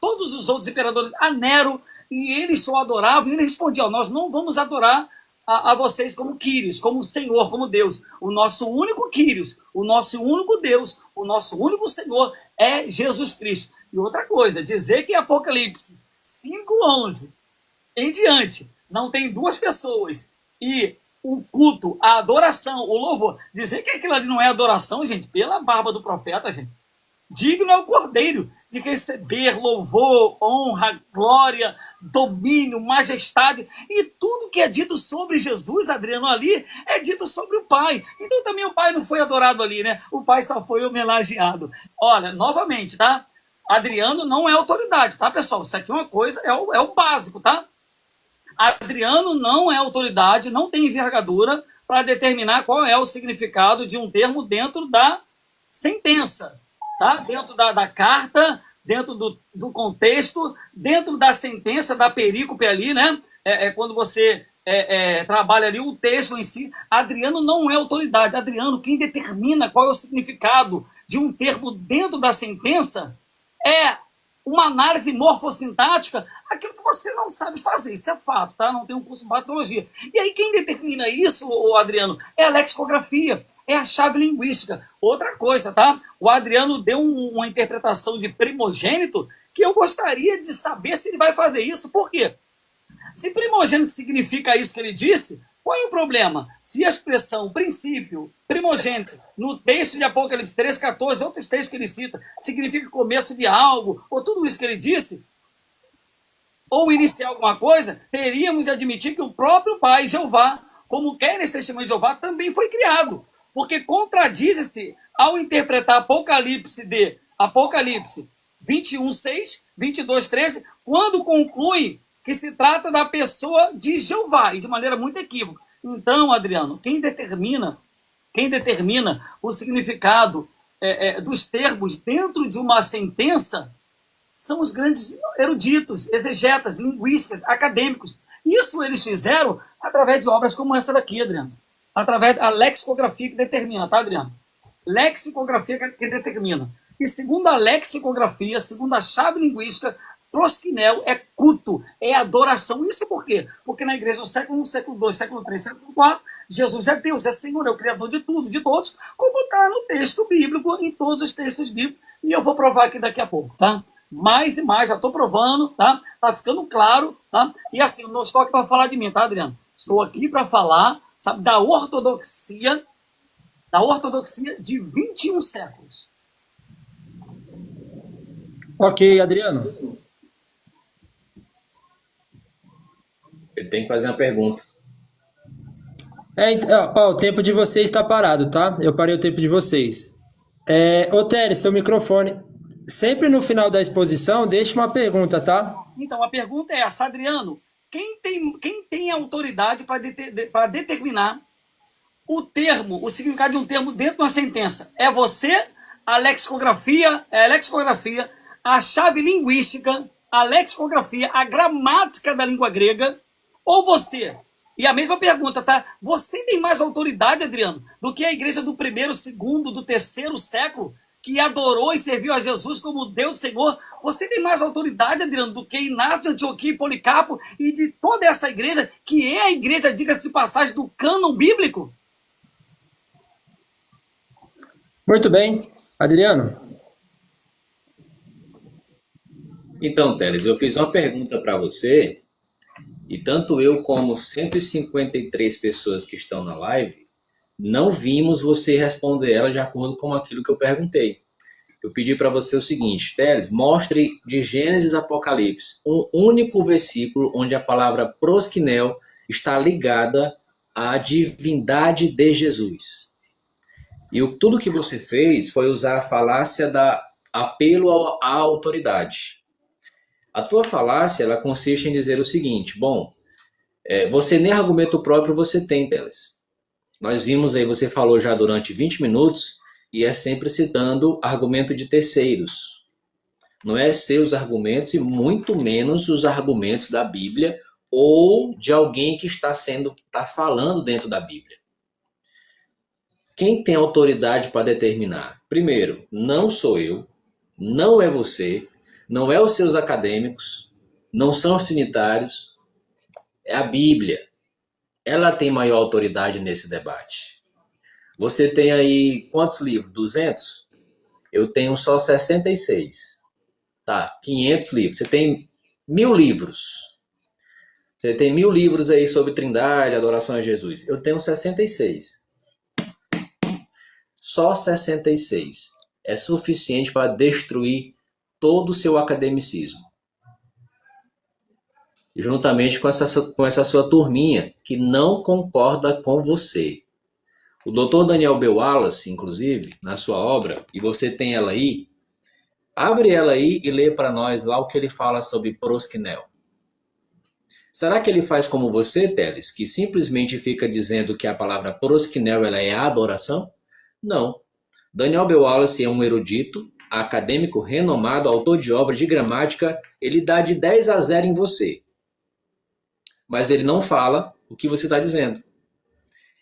todos os outros imperadores, a Nero, e eles só adoravam, e eles respondiam: nós não vamos adorar a vocês como Quírios, como Senhor, como Deus. O nosso único Quírios, o nosso único Deus, o nosso único Senhor é Jesus Cristo. E outra coisa, dizer que em Apocalipse 5:11 em diante não tem duas pessoas e o culto, a adoração, o louvor, dizer que aquilo ali não é adoração, gente, pela barba do profeta, gente, digno é o Cordeiro de receber louvor, honra, glória, domínio, majestade, e tudo que é dito sobre Jesus, Adriano, ali, é dito sobre o Pai. Então também o Pai não foi adorado ali, né? O Pai só foi homenageado. Olha, novamente, tá? Adriano não é autoridade, tá, pessoal? Isso aqui é uma coisa, é o básico, tá? Adriano não é autoridade, não tem envergadura para determinar qual é o significado de um termo dentro da sentença, tá? Dentro da carta, dentro do contexto, dentro da sentença, da perícope ali, né? Quando você trabalha ali o texto em si. Adriano não é autoridade. Adriano, quem determina qual é o significado de um termo dentro da sentença é uma análise morfossintática, aquilo que você não sabe fazer, isso é fato, tá? Não tem um curso de patologia. E aí quem determina isso, Adriano, é a lexicografia, é a chave linguística. Outra coisa, tá? O Adriano deu uma interpretação de primogênito que eu gostaria de saber se ele vai fazer isso. Por quê? Se primogênito significa isso que ele disse, qual é o problema? Se a expressão princípio, primogênito, no texto de Apocalipse 13:14, outros textos que ele cita, significa começo de algo, ou tudo isso que ele disse, ou iniciar alguma coisa, teríamos de admitir que o próprio Pai, Jeová, como quer nesse testemunho de Jeová, também foi criado. Porque contradiz-se ao interpretar Apocalipse 21:6, 22:13, quando conclui que se trata da pessoa de Jeová, e de maneira muito equívoca. Então, Adriano, quem determina o significado dos termos dentro de uma sentença são os grandes eruditos, exegetas, linguistas, acadêmicos. Isso eles fizeram através de obras como essa daqui, Adriano. Através da lexicografia que determina, tá, Adriano? Lexicografia que determina. E segundo a lexicografia, segundo a chave linguística, proskinel é culto, é adoração. Isso por quê? Porque na igreja do século I, século II, século III, século IV, Jesus é Deus, é Senhor, é o Criador de tudo, de todos, como está no texto bíblico, em todos os textos bíblicos, e eu vou provar aqui daqui a pouco, tá? Mais e mais, já estou provando, tá? Tá ficando claro, tá? E assim, eu não estou aqui para falar de mim, tá, Adriano? Estou aqui para falar, sabe, da ortodoxia de 21 séculos. Ok, Adriano. Ele tem que fazer uma pergunta. O tempo de vocês está parado, tá? Eu parei o tempo de vocês. Ô, Teres, seu microfone. Sempre no final da exposição, deixa uma pergunta, tá? Então, a pergunta é essa, Adriano. Quem tem autoridade para determinar o significado de um termo dentro de uma sentença? É você, a lexicografia, a chave linguística, a lexicografia, a gramática da língua grega, ou você? E a mesma pergunta, tá? Você tem mais autoridade, Adriano, do que a igreja do primeiro, segundo, do terceiro século, que adorou e serviu a Jesus como Deus Senhor? Você tem mais autoridade, Adriano, do que Inácio de Antioquia e Policarpo e de toda essa igreja, que é a igreja, diga-se de passagem, do cânon bíblico? Muito bem. Adriano? Então, Teles, eu fiz uma pergunta para você, e tanto eu como 153 pessoas que estão na live, não vimos você responder ela de acordo com aquilo que eu perguntei. Eu pedi para você o seguinte: Teles, mostre de Gênesis a Apocalipse um único versículo onde a palavra proskinel está ligada à divindade de Jesus. E tudo que você fez foi usar a falácia da apelo à autoridade. A tua falácia, ela consiste em dizer o seguinte: bom, você nem argumento próprio você tem, Teles. Nós vimos aí, você falou já durante 20 minutos, e é sempre citando argumento de terceiros. Não é seus argumentos e muito menos os argumentos da Bíblia ou de alguém que está falando dentro da Bíblia. Quem tem autoridade para determinar? Primeiro, não sou eu, não é você, não é os seus acadêmicos, não são os trinitários, é a Bíblia. Ela tem maior autoridade nesse debate. Você tem aí quantos livros? 200? Eu tenho só 66. Tá, 500 livros. Você tem 1000 livros. Você tem 1000 livros aí sobre Trindade, adoração a Jesus. Eu tenho 66. Só 66 é suficiente para destruir todo o seu academicismo. Juntamente com essa sua turminha que não concorda com você. O Dr. Daniel B. Wallace, inclusive, na sua obra, e você tem ela aí, abre ela aí e lê para nós lá o que ele fala sobre proskinel. Será que ele faz como você, Teles, que simplesmente fica dizendo que a palavra proskinel ela é adoração? Não. Daniel B. Wallace é um erudito, acadêmico renomado, autor de obra de gramática, ele dá de 10 a 0 em você. Mas ele não fala o que você está dizendo.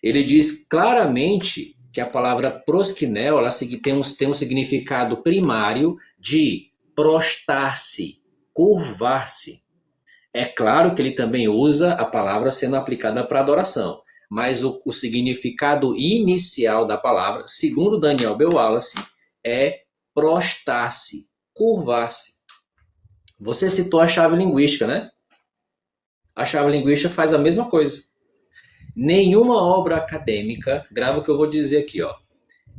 Ele diz claramente que a palavra proskinel ela tem um significado primário de prostrar-se, curvar-se. É claro que ele também usa a palavra sendo aplicada para adoração, mas o significado inicial da palavra, segundo Daniel B. Wallace, é prostrar-se, curvar-se. Você citou a chave linguística, né? A chave linguística faz a mesma coisa. Nenhuma obra acadêmica, grava o que eu vou dizer aqui, ó.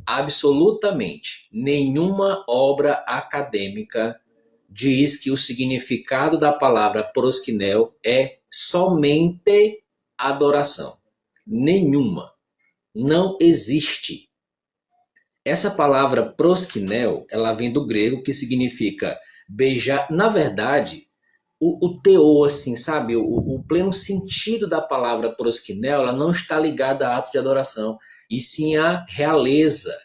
Absolutamente nenhuma obra acadêmica diz que o significado da palavra proskinel é somente adoração. Nenhuma. Não existe. Essa palavra proskinel, ela vem do grego que significa beijar. Na verdade, o teor, assim, sabe? O pleno sentido da palavra proskinel, ela não está ligada a ato de adoração, e sim a realeza,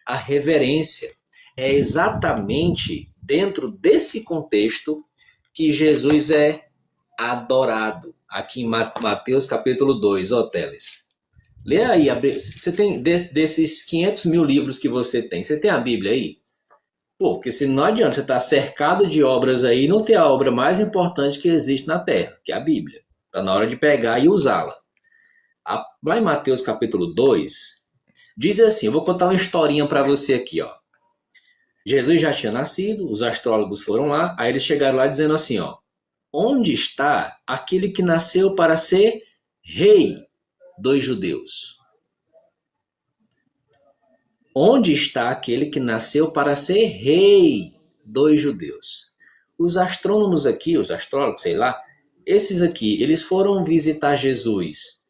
a reverência. É exatamente dentro desse contexto que Jesus é adorado. Aqui em Mateus capítulo 2, ó Teles. Lê aí, você tem desses 500 mil livros que você tem a Bíblia aí? Pô, porque se não adianta você estar cercado de obras aí e não ter a obra mais importante que existe na Terra, que é a Bíblia. Está na hora de pegar e usá-la. Lá em Mateus capítulo 2, diz assim, eu vou contar uma historinha para você aqui, ó. Jesus já tinha nascido, os astrólogos foram lá, aí eles chegaram lá dizendo assim, ó, onde está aquele que nasceu para ser rei dos judeus? Onde está aquele que nasceu para ser rei dos judeus? Os astrônomos aqui, os astrólogos, sei lá, esses aqui, eles foram visitar Jesus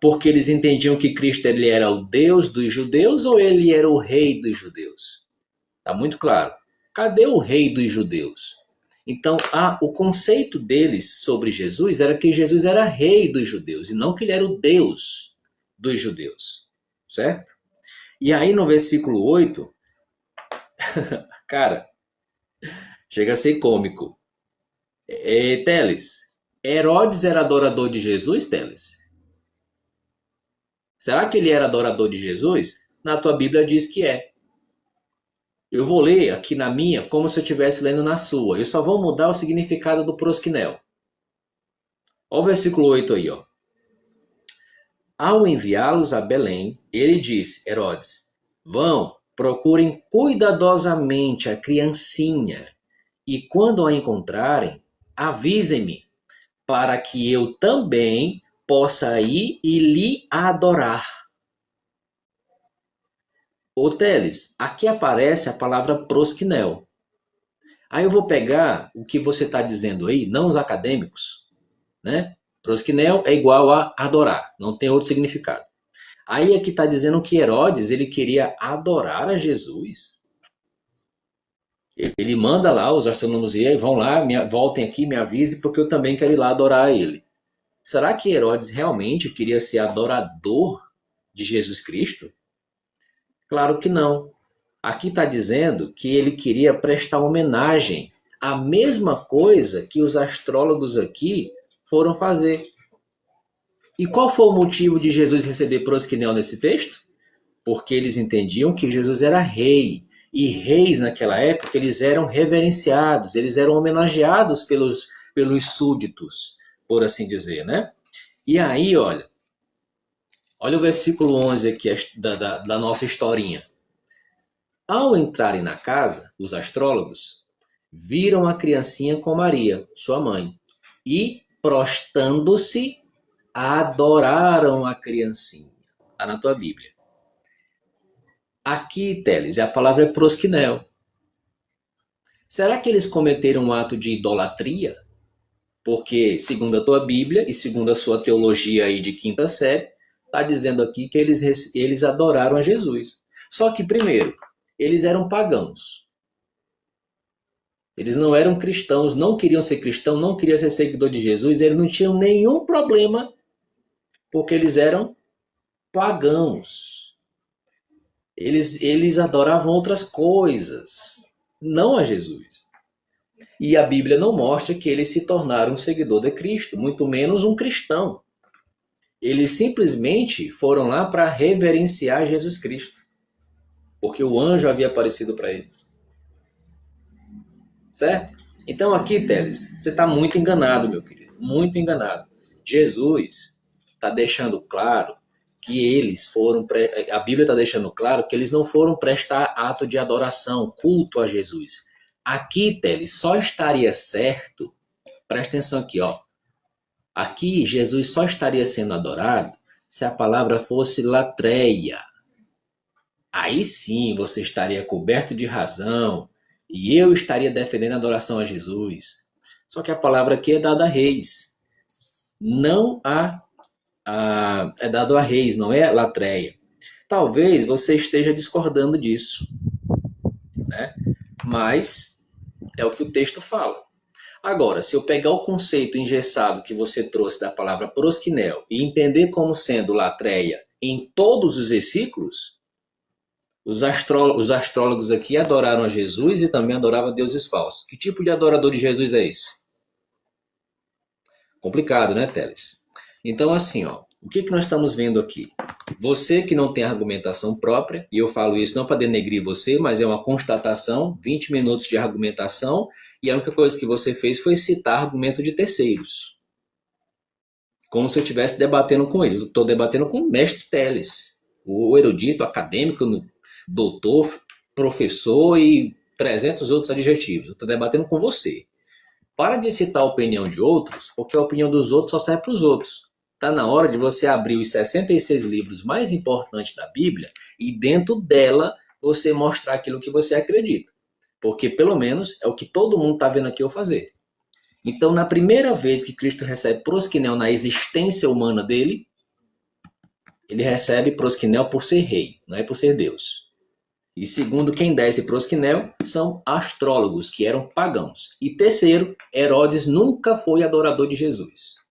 porque eles entendiam que Cristo ele era o Deus dos judeus ou ele era o rei dos judeus? Está muito claro. Cadê o rei dos judeus? Então, o conceito deles sobre Jesus era que Jesus era rei dos judeus e não que ele era o Deus dos judeus, certo? E aí no versículo 8, cara, chega a ser cômico. Teles, Herodes era adorador de Jesus, Teles? Será que ele era adorador de Jesus? Na tua Bíblia diz que é. Eu vou ler aqui na minha como se eu estivesse lendo na sua. Eu só vou mudar o significado do proskinel. Olha o versículo 8 aí, ó. Ao enviá-los a Belém, ele disse, Herodes, vão, procurem cuidadosamente a criancinha, e quando a encontrarem, avisem-me, para que eu também possa ir e lhe adorar. Ô Teles, aqui aparece a palavra proskinel. Aí eu vou pegar o que você está dizendo aí, não os acadêmicos, né? Proskinel é igual a adorar, não tem outro significado. Aí aqui está dizendo que Herodes ele queria adorar a Jesus. Ele manda lá os astrônomos e vão lá, voltem aqui, me avise, porque eu também quero ir lá adorar ele. Será que Herodes realmente queria ser adorador de Jesus Cristo? Claro que não. Aqui está dizendo que ele queria prestar homenagem à mesma coisa que os astrólogos aqui foram fazer. E qual foi o motivo de Jesus receber prosquinel nesse texto? Porque eles entendiam que Jesus era rei. E reis naquela época, eles eram reverenciados, eles eram homenageados pelos súditos, por assim dizer, né? E aí, olha o versículo 11 aqui da nossa historinha. Ao entrarem na casa, os astrólogos viram a criancinha com Maria, sua mãe, e, prostrando-se, adoraram a criancinha. Está na tua Bíblia. Aqui, Teles, a palavra é prosquinel. Será que eles cometeram um ato de idolatria? Porque, segundo a tua Bíblia e segundo a sua teologia aí de quinta série, está dizendo aqui que eles adoraram a Jesus. Só que, primeiro, eles eram pagãos. Eles não eram cristãos, não queriam ser cristãos, não queriam ser seguidor de Jesus, eles não tinham nenhum problema, porque eles eram pagãos. Eles adoravam outras coisas, não a Jesus. E a Bíblia não mostra que eles se tornaram um seguidor de Cristo, muito menos um cristão. Eles simplesmente foram lá para reverenciar Jesus Cristo, porque o anjo havia aparecido para eles. Certo? Então aqui, Teles, você está muito enganado, meu querido, muito enganado. Jesus está deixando claro que eles foram, a Bíblia está deixando claro que eles não foram prestar ato de adoração, culto a Jesus. Aqui, Teles, só estaria certo, presta atenção aqui, ó. Aqui, Jesus só estaria sendo adorado se a palavra fosse latreia. Aí sim, você estaria coberto de razão e eu estaria defendendo a adoração a Jesus. Só que a palavra aqui é dada a reis. Não é dado a reis, não é latreia. Talvez você esteja discordando disso, né? Mas é o que o texto fala. Agora, se eu pegar o conceito engessado que você trouxe da palavra prosquinel e entender como sendo latreia em todos os versículos, os astrólogos aqui adoraram a Jesus e também adoravam a deuses falsos. Que tipo de adorador de Jesus é esse? Complicado, né, Teles? Então, assim, ó, o que nós estamos vendo aqui? Você que não tem argumentação própria, e eu falo isso não para denegrir você, mas é uma constatação, 20 minutos de argumentação, e a única coisa que você fez foi citar argumento de terceiros. Como se eu estivesse debatendo com eles. Eu estou debatendo com o mestre Teles, o erudito, acadêmico, doutor, professor e 300 outros adjetivos. Eu estou debatendo com você. Para de citar a opinião de outros, porque a opinião dos outros só serve para os outros. Está na hora de você abrir os 66 livros mais importantes da Bíblia e dentro dela você mostrar aquilo que você acredita. Porque pelo menos é o que todo mundo está vendo aqui eu fazer. Então, na primeira vez que Cristo recebe prosquinel na existência humana dele, ele recebe prosquinel por ser rei, não é por ser Deus. E segundo, quem dá esse prosquinel são astrólogos, que eram pagãos. E terceiro, Herodes nunca foi adorador de Jesus.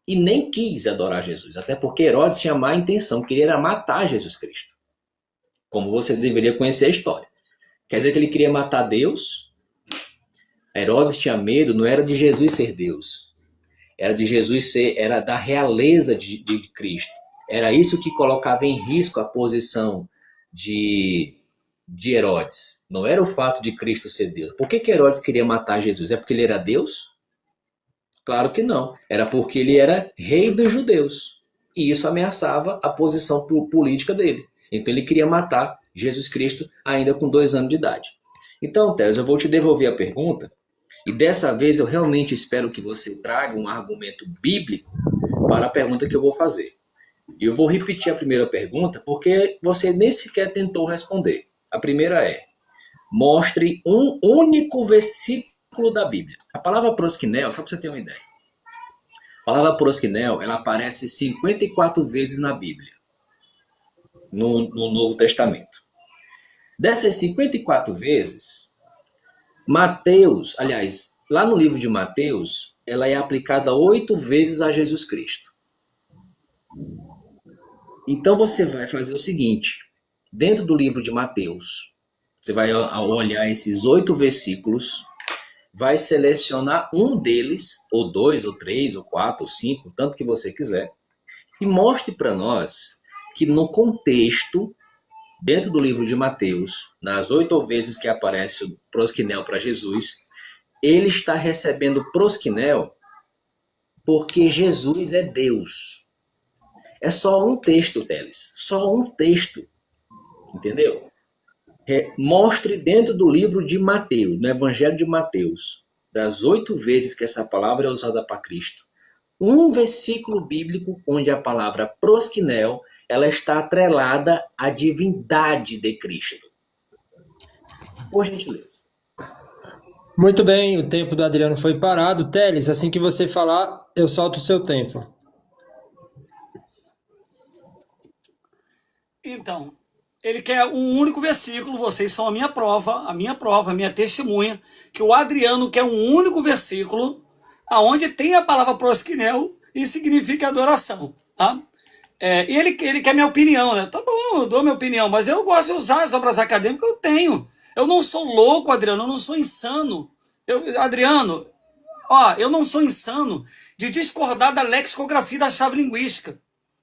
E nem quis adorar Jesus, até porque Herodes tinha má intenção, queria matar Jesus Cristo. Como você deveria conhecer a história. Quer dizer que ele queria matar Deus? Herodes tinha medo, não era de Jesus ser Deus. Era de Jesus era da realeza de Cristo. Era isso que colocava em risco a posição de Herodes. Não era o fato de Cristo ser Deus. Por que Herodes queria matar Jesus? É porque ele era Deus? Claro que não. Era porque ele era rei dos judeus. E isso ameaçava a posição política dele. Então ele queria matar Jesus Cristo ainda com 2 anos de idade. Então, Teres, eu vou te devolver a pergunta. E dessa vez eu realmente espero que você traga um argumento bíblico para a pergunta que eu vou fazer. E eu vou repetir a primeira pergunta porque você nem sequer tentou responder. A primeira é: mostre um único versículo da Bíblia. A palavra prosquinel, só para você ter uma ideia. A palavra prosquinel, ela aparece 54 vezes na Bíblia, no Novo Testamento. Dessas 54 vezes, Mateus, aliás, lá no livro de Mateus, ela é aplicada 8 vezes a Jesus Cristo. Então você vai fazer o seguinte, dentro do livro de Mateus, Você vai olhar esses 8 versículos, vai selecionar um deles, ou 2, ou 3, ou 4, ou 5, tanto que você quiser, e mostre para nós que no contexto, dentro do livro de Mateus, nas 8 vezes que aparece o prosquinel para Jesus, ele está recebendo prosquinel porque Jesus é Deus. É só um texto, Teles. Só um texto. Entendeu? Mostre dentro do livro de Mateus, no Evangelho de Mateus, das 8 vezes que essa palavra é usada para Cristo, um versículo bíblico onde a palavra prosquinel ela está atrelada à divindade de Cristo. Por gentileza. Muito bem, o tempo do Adriano foi parado. Teles, assim que você falar, eu solto o seu tempo. Então, ele quer um único versículo, vocês são a minha prova, a minha testemunha, que o Adriano quer um único versículo, aonde tem a palavra prosquinel e significa adoração, tá? Ele quer minha opinião, né? Tá bom, eu dou minha opinião, mas eu gosto de usar as obras acadêmicas que eu tenho. Eu não sou louco, Adriano, eu não sou insano. Adriano, eu não sou insano de discordar da lexicografia da chave linguística.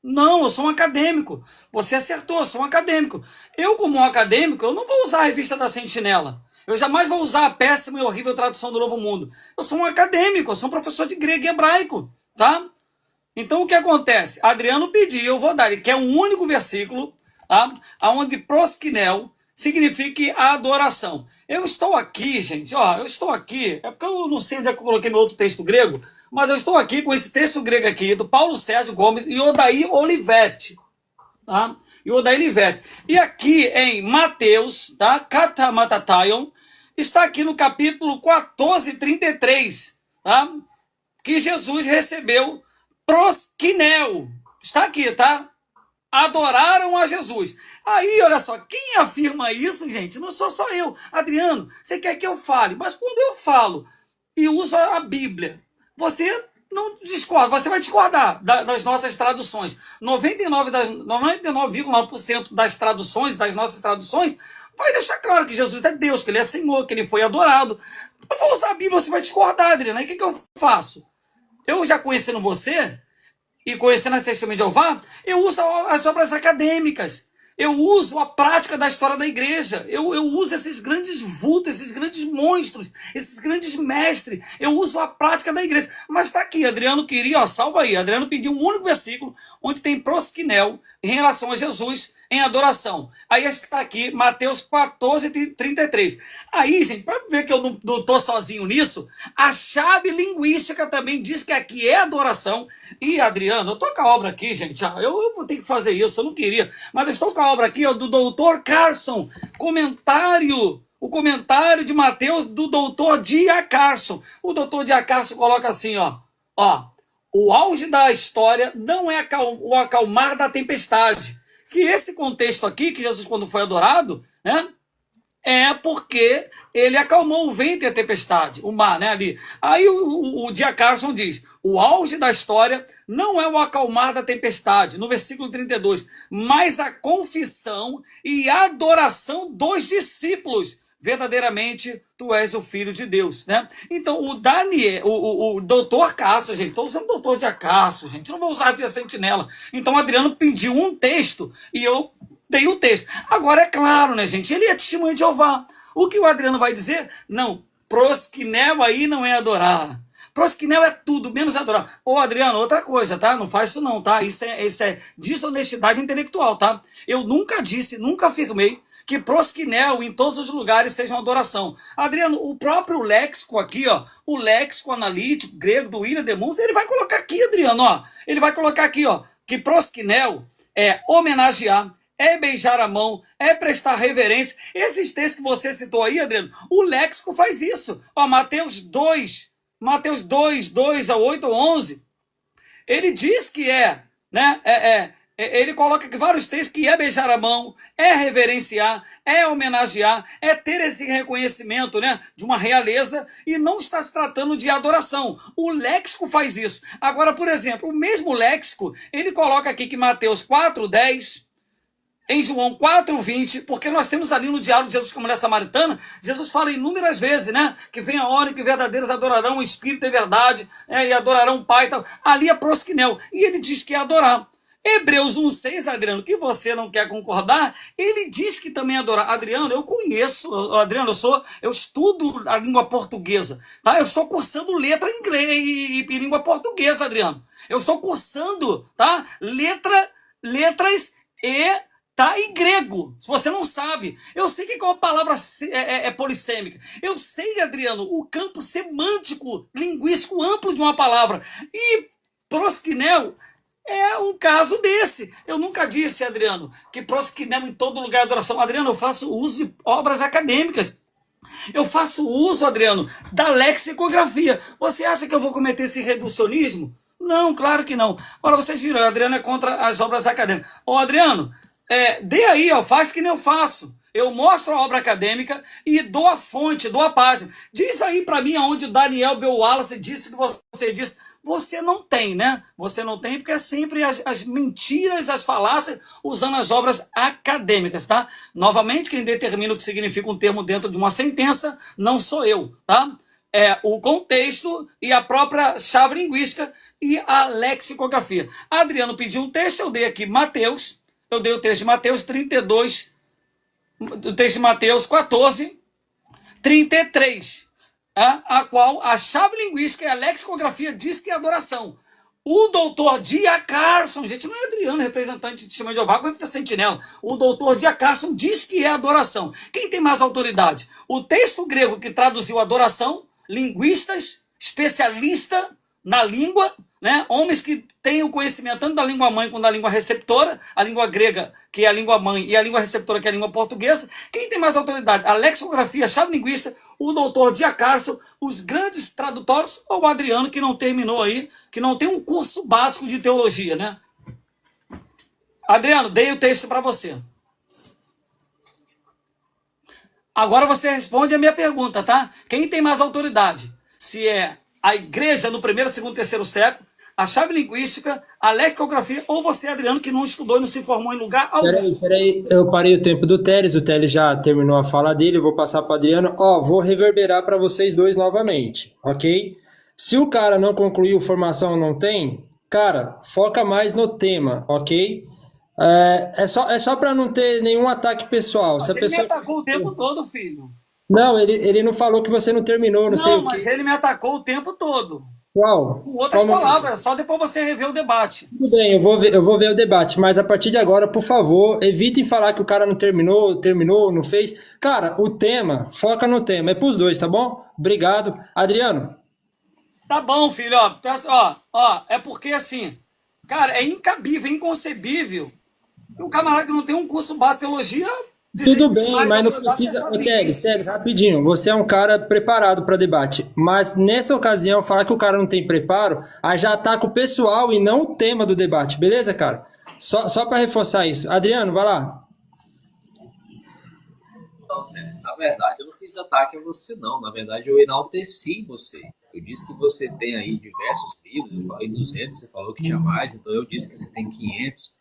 Não, eu sou um acadêmico. Você acertou, eu sou um acadêmico. Eu, como um acadêmico, eu não vou usar a revista da Sentinela. Eu jamais vou usar a péssima e horrível tradução do Novo Mundo. Eu sou um acadêmico, eu sou um professor de grego e hebraico, tá? Então, o que acontece? Adriano pediu, eu vou dar. Ele quer um único versículo, tá? Onde prosquinel signifique a adoração. Eu estou aqui, gente, eu estou aqui, é porque eu não sei onde é que eu coloquei meu outro texto grego, mas eu estou aqui com esse texto grego aqui, do Paulo Sérgio Gomes e Odair Olivetti, tá? E aqui em Mateus, tá? Katamatataion, está aqui no capítulo 14:33, tá? Que Jesus recebeu prosquinel. Está aqui, tá? Adoraram a Jesus. Aí, olha só, quem afirma isso, gente, não sou só eu. Adriano, você quer que eu fale, mas quando eu falo e uso a Bíblia, você não discorda, você vai discordar das nossas traduções. 99,9% das traduções, das nossas traduções, vai deixar claro que Jesus é Deus, que ele é Senhor, que ele foi adorado. Eu vou usar a Bíblia, você vai discordar, Adriano. Aí o que eu faço? Eu já conhecendo você e conhecendo a Testemunha de Jeová, eu uso as obras acadêmicas. Eu uso a prática da história da igreja. Eu uso esses grandes vultos, esses grandes monstros, esses grandes mestres. Eu uso a prática da igreja. Mas está aqui, Adriano queria, salva aí. Adriano pediu um único versículo onde tem prosquinel em relação a Jesus em adoração. Aí está aqui, Mateus 14:33. Aí, gente, para ver que eu não estou sozinho nisso, a chave linguística também diz que aqui é adoração. E, Adriano, eu estou com a obra aqui, gente. Eu vou ter que fazer isso, eu não queria. Mas eu estou com a obra aqui, do doutor Carson. O comentário de Mateus do doutor D.A. Carson. O doutor D.A. Carson coloca assim, o auge da história não é o acalmar da tempestade. Que esse contexto aqui, que Jesus quando foi adorado, né, é porque ele acalmou o vento e a tempestade, o mar, né, ali. Aí o D.A. Carson diz, o auge da história não é o acalmar da tempestade, no versículo 32, mas a confissão e adoração dos discípulos. Verdadeiramente, tu és o Filho de Deus, né? Então, o doutor Cássio, gente, estou usando o doutor de Cássio, gente, não vou usar a Sentinela. Então, o Adriano pediu um texto e eu dei o texto. Agora, é claro, né, gente, ele é testemunha de Jeová. O que o Adriano vai dizer? Não, prosquinel aí não é adorar. Prosquinel é tudo, menos adorar. Ô, Adriano, outra coisa, tá? Não faz isso não, tá? Isso é desonestidade intelectual, tá? Eu nunca disse, nunca afirmei que prosquinel em todos os lugares seja uma adoração. Adriano, o próprio léxico aqui, o léxico analítico grego do William de Muns, ele vai colocar aqui, Adriano, ele vai colocar aqui, que prosquinel é homenagear, é beijar a mão, é prestar reverência. Esses textos que você citou aí, Adriano, o léxico faz isso. Mateus 2, 2 a 8 ou 11, ele diz que ele coloca aqui vários textos que é beijar a mão, é reverenciar, é homenagear, é ter esse reconhecimento, né, de uma realeza, e não está se tratando de adoração. O léxico faz isso. Agora, por exemplo, o mesmo léxico, ele coloca aqui que Mateus 4:10 em João 4:20, porque nós temos ali no diálogo de Jesus com a mulher samaritana, Jesus fala inúmeras vezes, né? Que vem a hora em que verdadeiros adorarão o Espírito e verdade, e adorarão o Pai e tal. Ali é prosquinel, e ele diz que é adorar. Hebreus 1:6, Adriano, que você não quer concordar, ele diz que também é adorar. Adriano, eu conheço, Adriano, eu estudo a língua portuguesa, tá? Eu estou cursando letra em inglês e língua portuguesa, Adriano. Eu estou cursando, tá? Letras e tá em grego, se você não sabe. Eu sei que a palavra é polissêmica. Eu sei, Adriano, o campo semântico, linguístico amplo de uma palavra. E prosquinel é um caso desse. Eu nunca disse, Adriano, que prosquinel em todo lugar é adoração. Adriano, eu faço uso de obras acadêmicas. Eu faço uso, Adriano, da lexicografia. Você acha que eu vou cometer esse reducionismo? Não, claro que não. Ora, vocês viram, o Adriano é contra as obras acadêmicas. Ô, Adriano, dê aí, ó, faz que nem eu faço. Eu mostro a obra acadêmica e dou a fonte, dou a página. Diz aí para mim aonde o Daniel B. Wallace disse que você disse. Você não tem, né? Você não tem porque é sempre as mentiras, as falácias, usando as obras acadêmicas, tá? Novamente, quem determina o que significa um termo dentro de uma sentença não sou eu, tá? É o contexto e a própria chave linguística e a lexicografia. Adriano pediu um texto, eu dei aqui Mateus, eu dei o texto de Mateus 32, o texto de Mateus 14, 33, a qual a chave linguística e a lexicografia diz que é adoração. O doutor Dia Carson, gente, não é Adriano, representante de Testemunho de Jeová, mas é sentinela. O doutor Dia Carson diz que é adoração. Quem tem mais autoridade? O texto grego que traduziu adoração, linguistas, especialistas na língua, né? Homens que têm o conhecimento tanto da língua mãe quanto da língua receptora, a língua grega, que é a língua mãe, e a língua receptora, que é a língua portuguesa. Quem tem mais autoridade? A lexicografia, a chave linguística, o doutor Dia Carson, os grandes tradutores, ou o Adriano, que não terminou aí, que não tem um curso básico de teologia, né? Adriano, dei o texto para você. Agora você responde a minha pergunta, tá? Quem tem mais autoridade? Se é a igreja no primeiro, segundo, terceiro século, a chave linguística, a lexicografia, ou você, Adriano, que não estudou e não se formou em lugar algum. Peraí, eu parei o tempo do Teles, o Teles já terminou a fala dele, eu vou passar para o Adriano. Vou reverberar para vocês dois novamente, ok? Se o cara não concluiu formação ou não tem, cara, foca mais no tema, ok? É só para não ter nenhum ataque pessoal. Mas ele me atacou o tempo todo, filho. Não, ele não falou que você não terminou, não sei o quê. Não, mas ele me atacou o tempo todo. Qual? Com outras palavras, só depois você rever o debate. Tudo bem, eu vou ver o debate, mas a partir de agora, por favor, evitem falar que o cara não terminou, não fez. Cara, o tema, foca no tema, é pros dois, tá bom? Obrigado. Adriano. Tá bom, filho, é porque assim, cara, é incabível, inconcebível que um camarada que não tem um curso básico de teologia... Tudo bem, mas não precisa... Teles, rapidinho, você é um cara preparado para debate, mas nessa ocasião, falar que o cara não tem preparo, aí já ataca o pessoal e não o tema do debate, beleza, cara? Só para reforçar isso. Adriano, vai lá. Não, Teles, na verdade, eu não fiz ataque a você, não. Na verdade, eu enalteci você. Eu disse que você tem aí diversos livros, eu falei 200, você falou que tinha mais, então eu disse que você tem 500.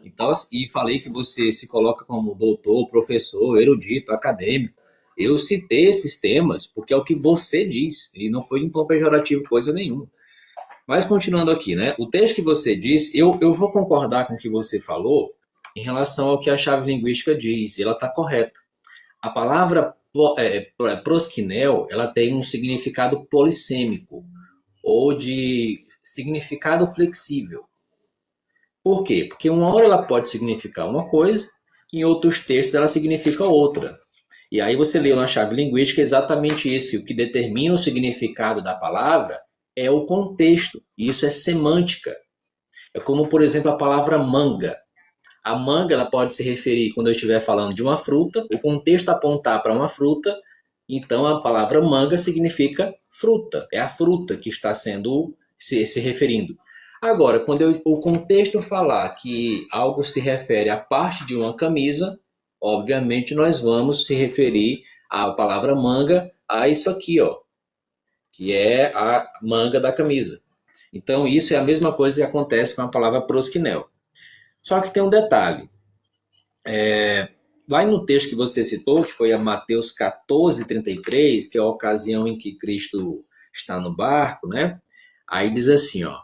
Então, e falei que você se coloca como doutor, professor, erudito, acadêmico. Eu citei esses temas porque é o que você diz, e não foi de um tom pejorativo coisa nenhuma. Mas continuando aqui, né? O texto que você disse, eu vou concordar com o que você falou em relação ao que a chave linguística diz, e ela está correta. A palavra prosquinel, ela tem um significado polissêmico, ou de significado flexível. Por quê? Porque uma hora ela pode significar uma coisa, em outros textos ela significa outra. E aí você leu na chave linguística exatamente isso, que o que determina o significado da palavra é o contexto, e isso é semântica. É como, por exemplo, a palavra manga. A manga ela pode se referir, quando eu estiver falando de uma fruta, o contexto apontar para uma fruta, então a palavra manga significa fruta, é a fruta que está sendo se referindo. Agora, quando o contexto falar que algo se refere à parte de uma camisa, obviamente nós vamos se referir à palavra manga a isso aqui, ó, que é a manga da camisa. Então, isso é a mesma coisa que acontece com a palavra prosquinel. Só que tem um detalhe. Vai no texto que você citou, que foi a Mateus 14:33, que é a ocasião em que Cristo está no barco, né? Aí diz assim, ó,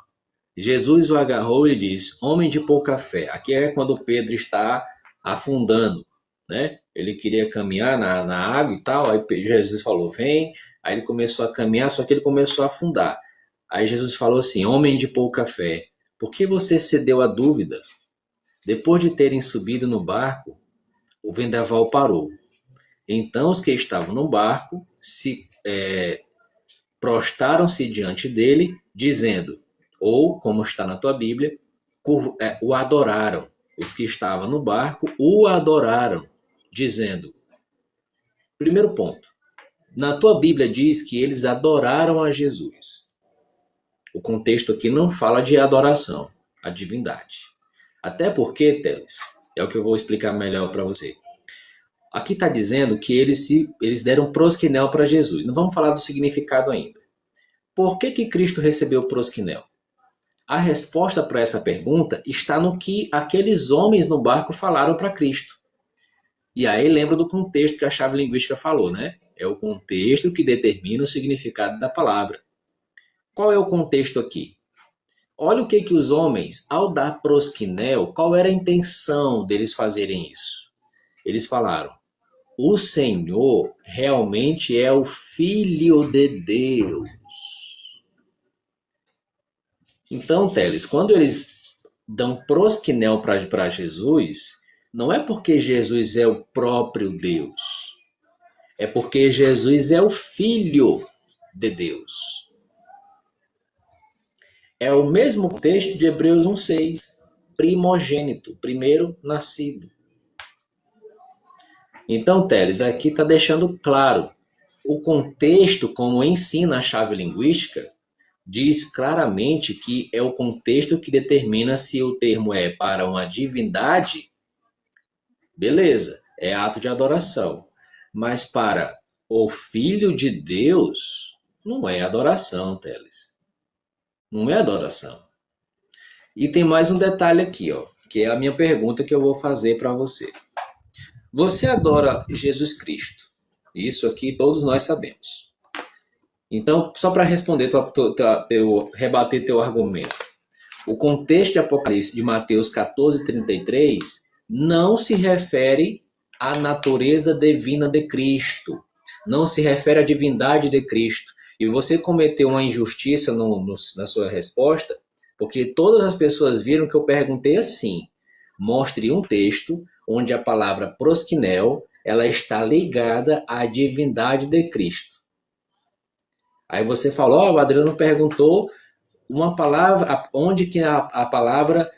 Jesus o agarrou e disse, homem de pouca fé. Aqui é quando Pedro está afundando, né? Ele queria caminhar na água e tal, aí Jesus falou, vem. Aí ele começou a caminhar, só que ele começou a afundar. Aí Jesus falou assim, homem de pouca fé, por que você cedeu à dúvida? Depois de terem subido no barco, o vendaval parou. Então os que estavam no barco prostaram-se diante dele, dizendo, ou, como está na tua Bíblia, o adoraram. Os que estavam no barco o adoraram, dizendo. Primeiro ponto. Na tua Bíblia diz que eles adoraram a Jesus. O contexto aqui não fala de adoração, a divindade. Até porque, Teles, é o que eu vou explicar melhor para você. Aqui está dizendo que eles deram prosquinel para Jesus. Não vamos falar do significado ainda. Por que Cristo recebeu prosquinel? A resposta para essa pergunta está no que aqueles homens no barco falaram para Cristo. E aí lembra do contexto que a chave linguística falou, né? É o contexto que determina o significado da palavra. Qual é o contexto aqui? Olha o que os homens, ao dar prosquinel, qual era a intenção deles fazerem isso? Eles falaram, o Senhor realmente é o Filho de Deus. Então, Teles, quando eles dão prosquinel para Jesus, não é porque Jesus é o próprio Deus. É porque Jesus é o Filho de Deus. É o mesmo texto de Hebreus 1:6. Primogênito, primeiro nascido. Então, Teles, aqui está deixando claro. O contexto, como ensina a chave linguística, diz claramente que é o contexto que determina se o termo é para uma divindade, beleza, é ato de adoração. Mas para o Filho de Deus, não é adoração, Teles. Não é adoração. E tem mais um detalhe aqui, ó, que é a minha pergunta que eu vou fazer para você. Você adora Jesus Cristo. Isso aqui todos nós sabemos. Então, só para responder, rebater teu argumento. O contexto de Apocalipse de Mateus 14:33 não se refere à natureza divina de Cristo. Não se refere à divindade de Cristo. E você cometeu uma injustiça na sua resposta, porque todas as pessoas viram que eu perguntei assim. Mostre um texto onde a palavra prosquinel ela está ligada à divindade de Cristo. Aí você falou, o Adriano perguntou uma palavra, onde que a palavra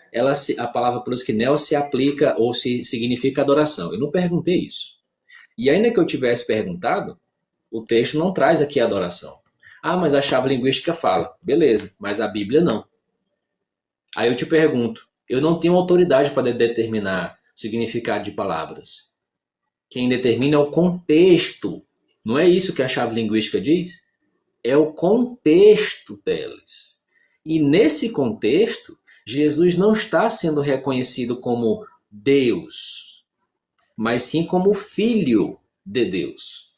prosquinel se aplica ou se significa adoração. Eu não perguntei isso. E ainda que eu tivesse perguntado, o texto não traz aqui adoração. Ah, mas a chave linguística fala. Beleza, mas a Bíblia não. Aí eu te pergunto, eu não tenho autoridade para determinar o significado de palavras. Quem determina é o contexto. Não é isso que a chave linguística diz? É o contexto deles. E nesse contexto, Jesus não está sendo reconhecido como Deus, mas sim como Filho de Deus.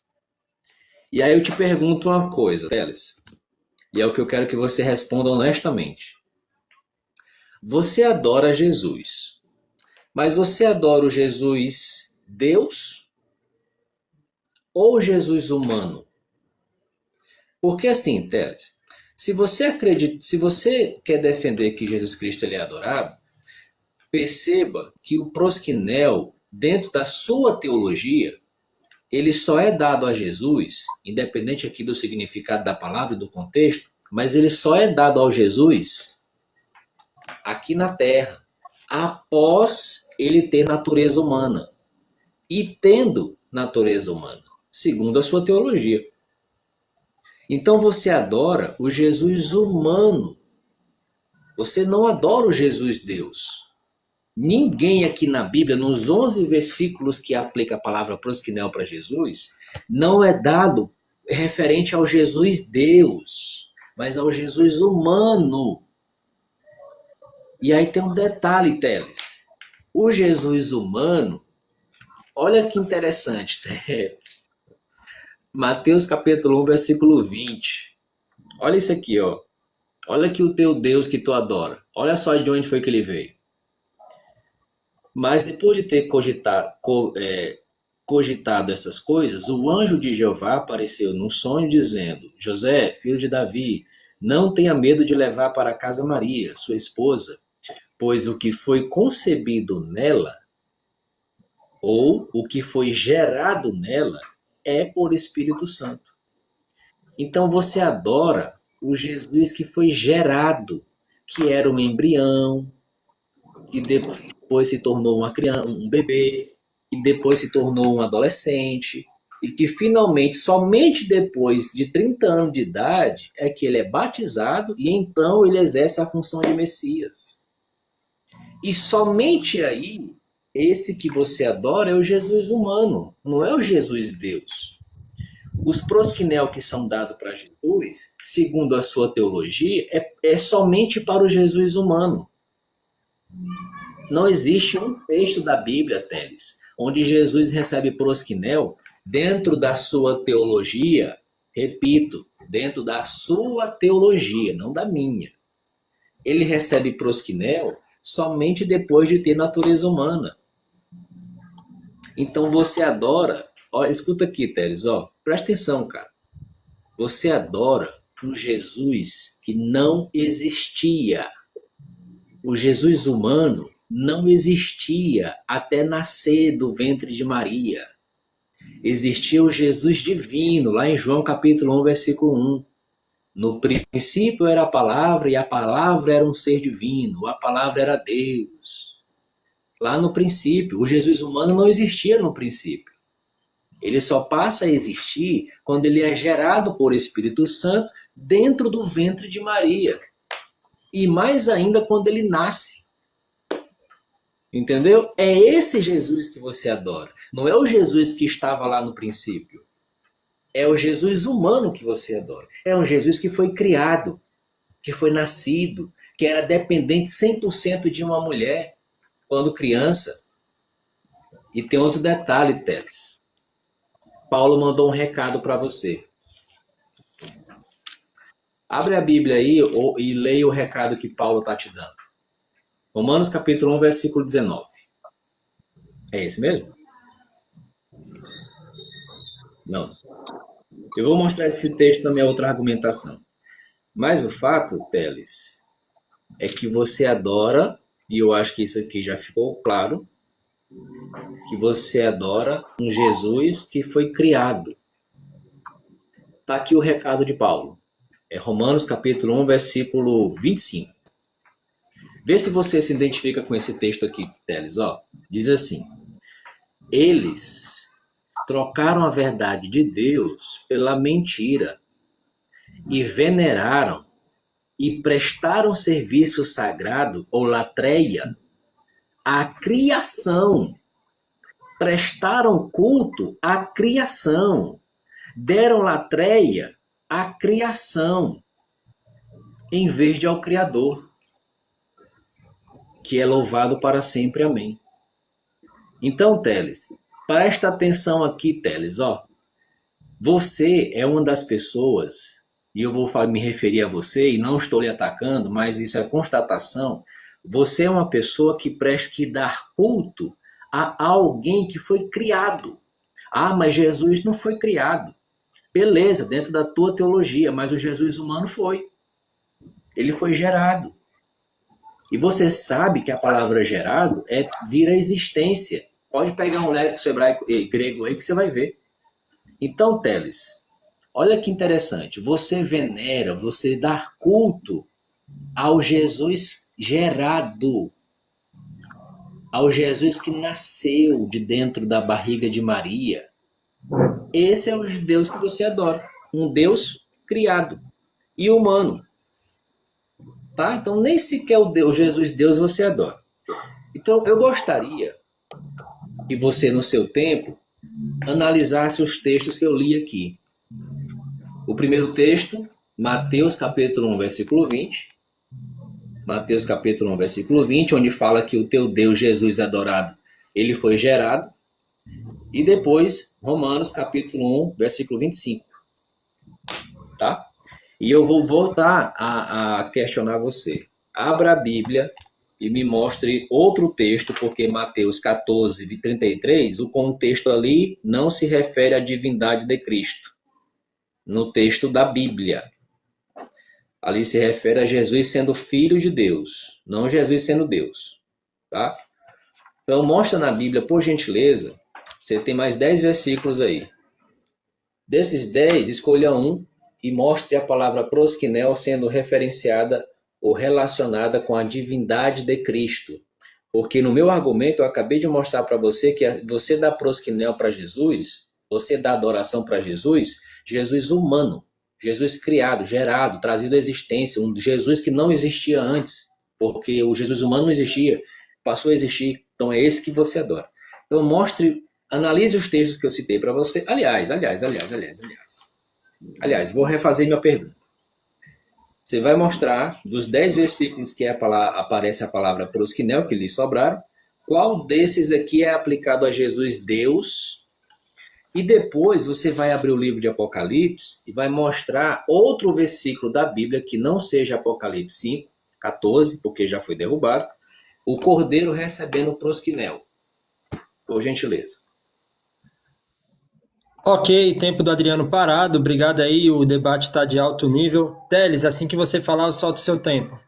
E aí eu te pergunto uma coisa, Teles, e é o que eu quero que você responda honestamente. Você adora Jesus, mas você adora o Jesus Deus ou Jesus humano? Porque assim, Teles, se você quer defender que Jesus Cristo ele é adorado, perceba que o prosquinel, dentro da sua teologia, ele só é dado a Jesus, independente aqui do significado da palavra e do contexto, mas ele só é dado ao Jesus aqui na Terra, após ele ter natureza humana. E tendo natureza humana, segundo a sua teologia. Então você adora o Jesus humano. Você não adora o Jesus Deus. Ninguém aqui na Bíblia, nos 11 versículos que aplica a palavra prosquinel para Jesus, não é dado referente ao Jesus Deus, mas ao Jesus humano. E aí tem um detalhe, Teles. O Jesus humano, Olha que interessante. Mateus capítulo 1, versículo 20. Olha isso aqui, ó. Olha aqui o teu Deus que tu adora. Olha só de onde foi que ele veio. Mas depois de ter cogitado essas coisas, o anjo de Jeová apareceu num sonho dizendo: José, filho de Davi, não tenha medo de levar para casa Maria, sua esposa, pois o que foi concebido nela, ou o que foi gerado nela, é por Espírito Santo. Então você adora o Jesus que foi gerado, que era um embrião, que depois se tornou uma criança, um bebê, e depois se tornou um adolescente, e que finalmente, somente depois de 30 anos de idade, é que ele é batizado e então ele exerce a função de Messias. E somente aí, esse que você adora é o Jesus humano, não é o Jesus Deus. Os prosquinel que são dados para Jesus, segundo a sua teologia, é somente para o Jesus humano. Não existe um texto da Bíblia, Teles, onde Jesus recebe prosquinel dentro da sua teologia, repito, dentro da sua teologia, não da minha. Ele recebe prosquinel somente depois de ter natureza humana. Então você adora, ó, escuta aqui, Teles, ó, presta atenção, cara. Você adora um Jesus que não existia. O Jesus humano não existia até nascer do ventre de Maria. Existia o Jesus divino, lá em João capítulo 1, versículo 1. No princípio era a palavra, e a palavra era um ser divino, a palavra era Deus. Lá no princípio, o Jesus humano não existia no princípio. Ele só passa a existir quando ele é gerado por Espírito Santo dentro do ventre de Maria. E mais ainda quando ele nasce. Entendeu? É esse Jesus que você adora. Não é o Jesus que estava lá no princípio. É o Jesus humano que você adora. É um Jesus que foi criado, que foi nascido, que era dependente 100% de uma mulher quando criança. E tem outro detalhe, Teles. Paulo mandou um recado para você. Abre a Bíblia aí e leia o recado que Paulo está te dando. Romanos capítulo 1, versículo 19. É esse mesmo? Não. Eu vou mostrar esse texto na minha outra argumentação. Mas o fato, Teles, é que você adora, e eu acho que isso aqui já ficou claro, que você adora um Jesus que foi criado. Está aqui o recado de Paulo. É Romanos capítulo 1, versículo 25. Vê se você se identifica com esse texto aqui, Teles. Ó, diz assim: eles trocaram a verdade de Deus pela mentira e veneraram e prestaram serviço sagrado ou latreia à criação. Prestaram culto à criação. Deram latreia à criação em vez de ao Criador, que é louvado para sempre. Amém. Então, Teles, presta atenção aqui, Teles, ó. Você é uma das pessoas, e eu vou me referir a você, e não estou lhe atacando, mas isso é constatação. Você é uma pessoa que presta que dar culto a alguém que foi criado. Ah, mas Jesus não foi criado. Beleza, dentro da tua teologia, mas o Jesus humano foi. Ele foi gerado. E você sabe que a palavra gerado é vir à existência. Pode pegar um léxico hebraico e grego aí que você vai ver. Então, Teles, olha que interessante. Você venera, você dá culto ao Jesus gerado. Ao Jesus que nasceu de dentro da barriga de Maria. Esse é o Deus que você adora. Um Deus criado e humano. Tá? Então, nem sequer o Deus, Jesus Deus você adora. Então, eu gostaria que você, no seu tempo, analisasse os textos que eu li aqui. O primeiro texto, Mateus capítulo 1, versículo 20. Mateus capítulo 1, versículo 20, onde fala que o teu Deus Jesus adorado, ele foi gerado. E depois, Romanos capítulo 1, versículo 25. Tá? E eu vou voltar a questionar você. Abra a Bíblia e me mostre outro texto, porque Mateus 14, 33, o contexto ali não se refere à divindade de Cristo. No texto da Bíblia. Ali se refere a Jesus sendo filho de Deus, não Jesus sendo Deus. Tá? Então mostra na Bíblia, por gentileza, você tem mais 10 versículos aí. Desses 10, escolha um e mostre a palavra proskinel sendo referenciada ou relacionada com a divindade de Cristo. Porque no meu argumento eu acabei de mostrar para você que você dá proskinel para Jesus, você dá adoração para Jesus, Jesus humano, Jesus criado, gerado, trazido à existência, um Jesus que não existia antes, porque o Jesus humano não existia, passou a existir, então é esse que você adora. Então mostre, analise os textos que eu citei para você. Aliás, vou refazer minha pergunta. Você vai mostrar, dos 10 versículos que aparece a palavra proskinel, que lhe sobraram, qual desses aqui é aplicado a Jesus Deus, e depois você vai abrir o livro de Apocalipse e vai mostrar outro versículo da Bíblia que não seja Apocalipse 5, 14, porque já foi derrubado, o cordeiro recebendo o proskinel. Por gentileza. Ok, tempo do Adriano parado, obrigado aí, o debate está de alto nível. Teles, assim que você falar, eu solto o seu tempo.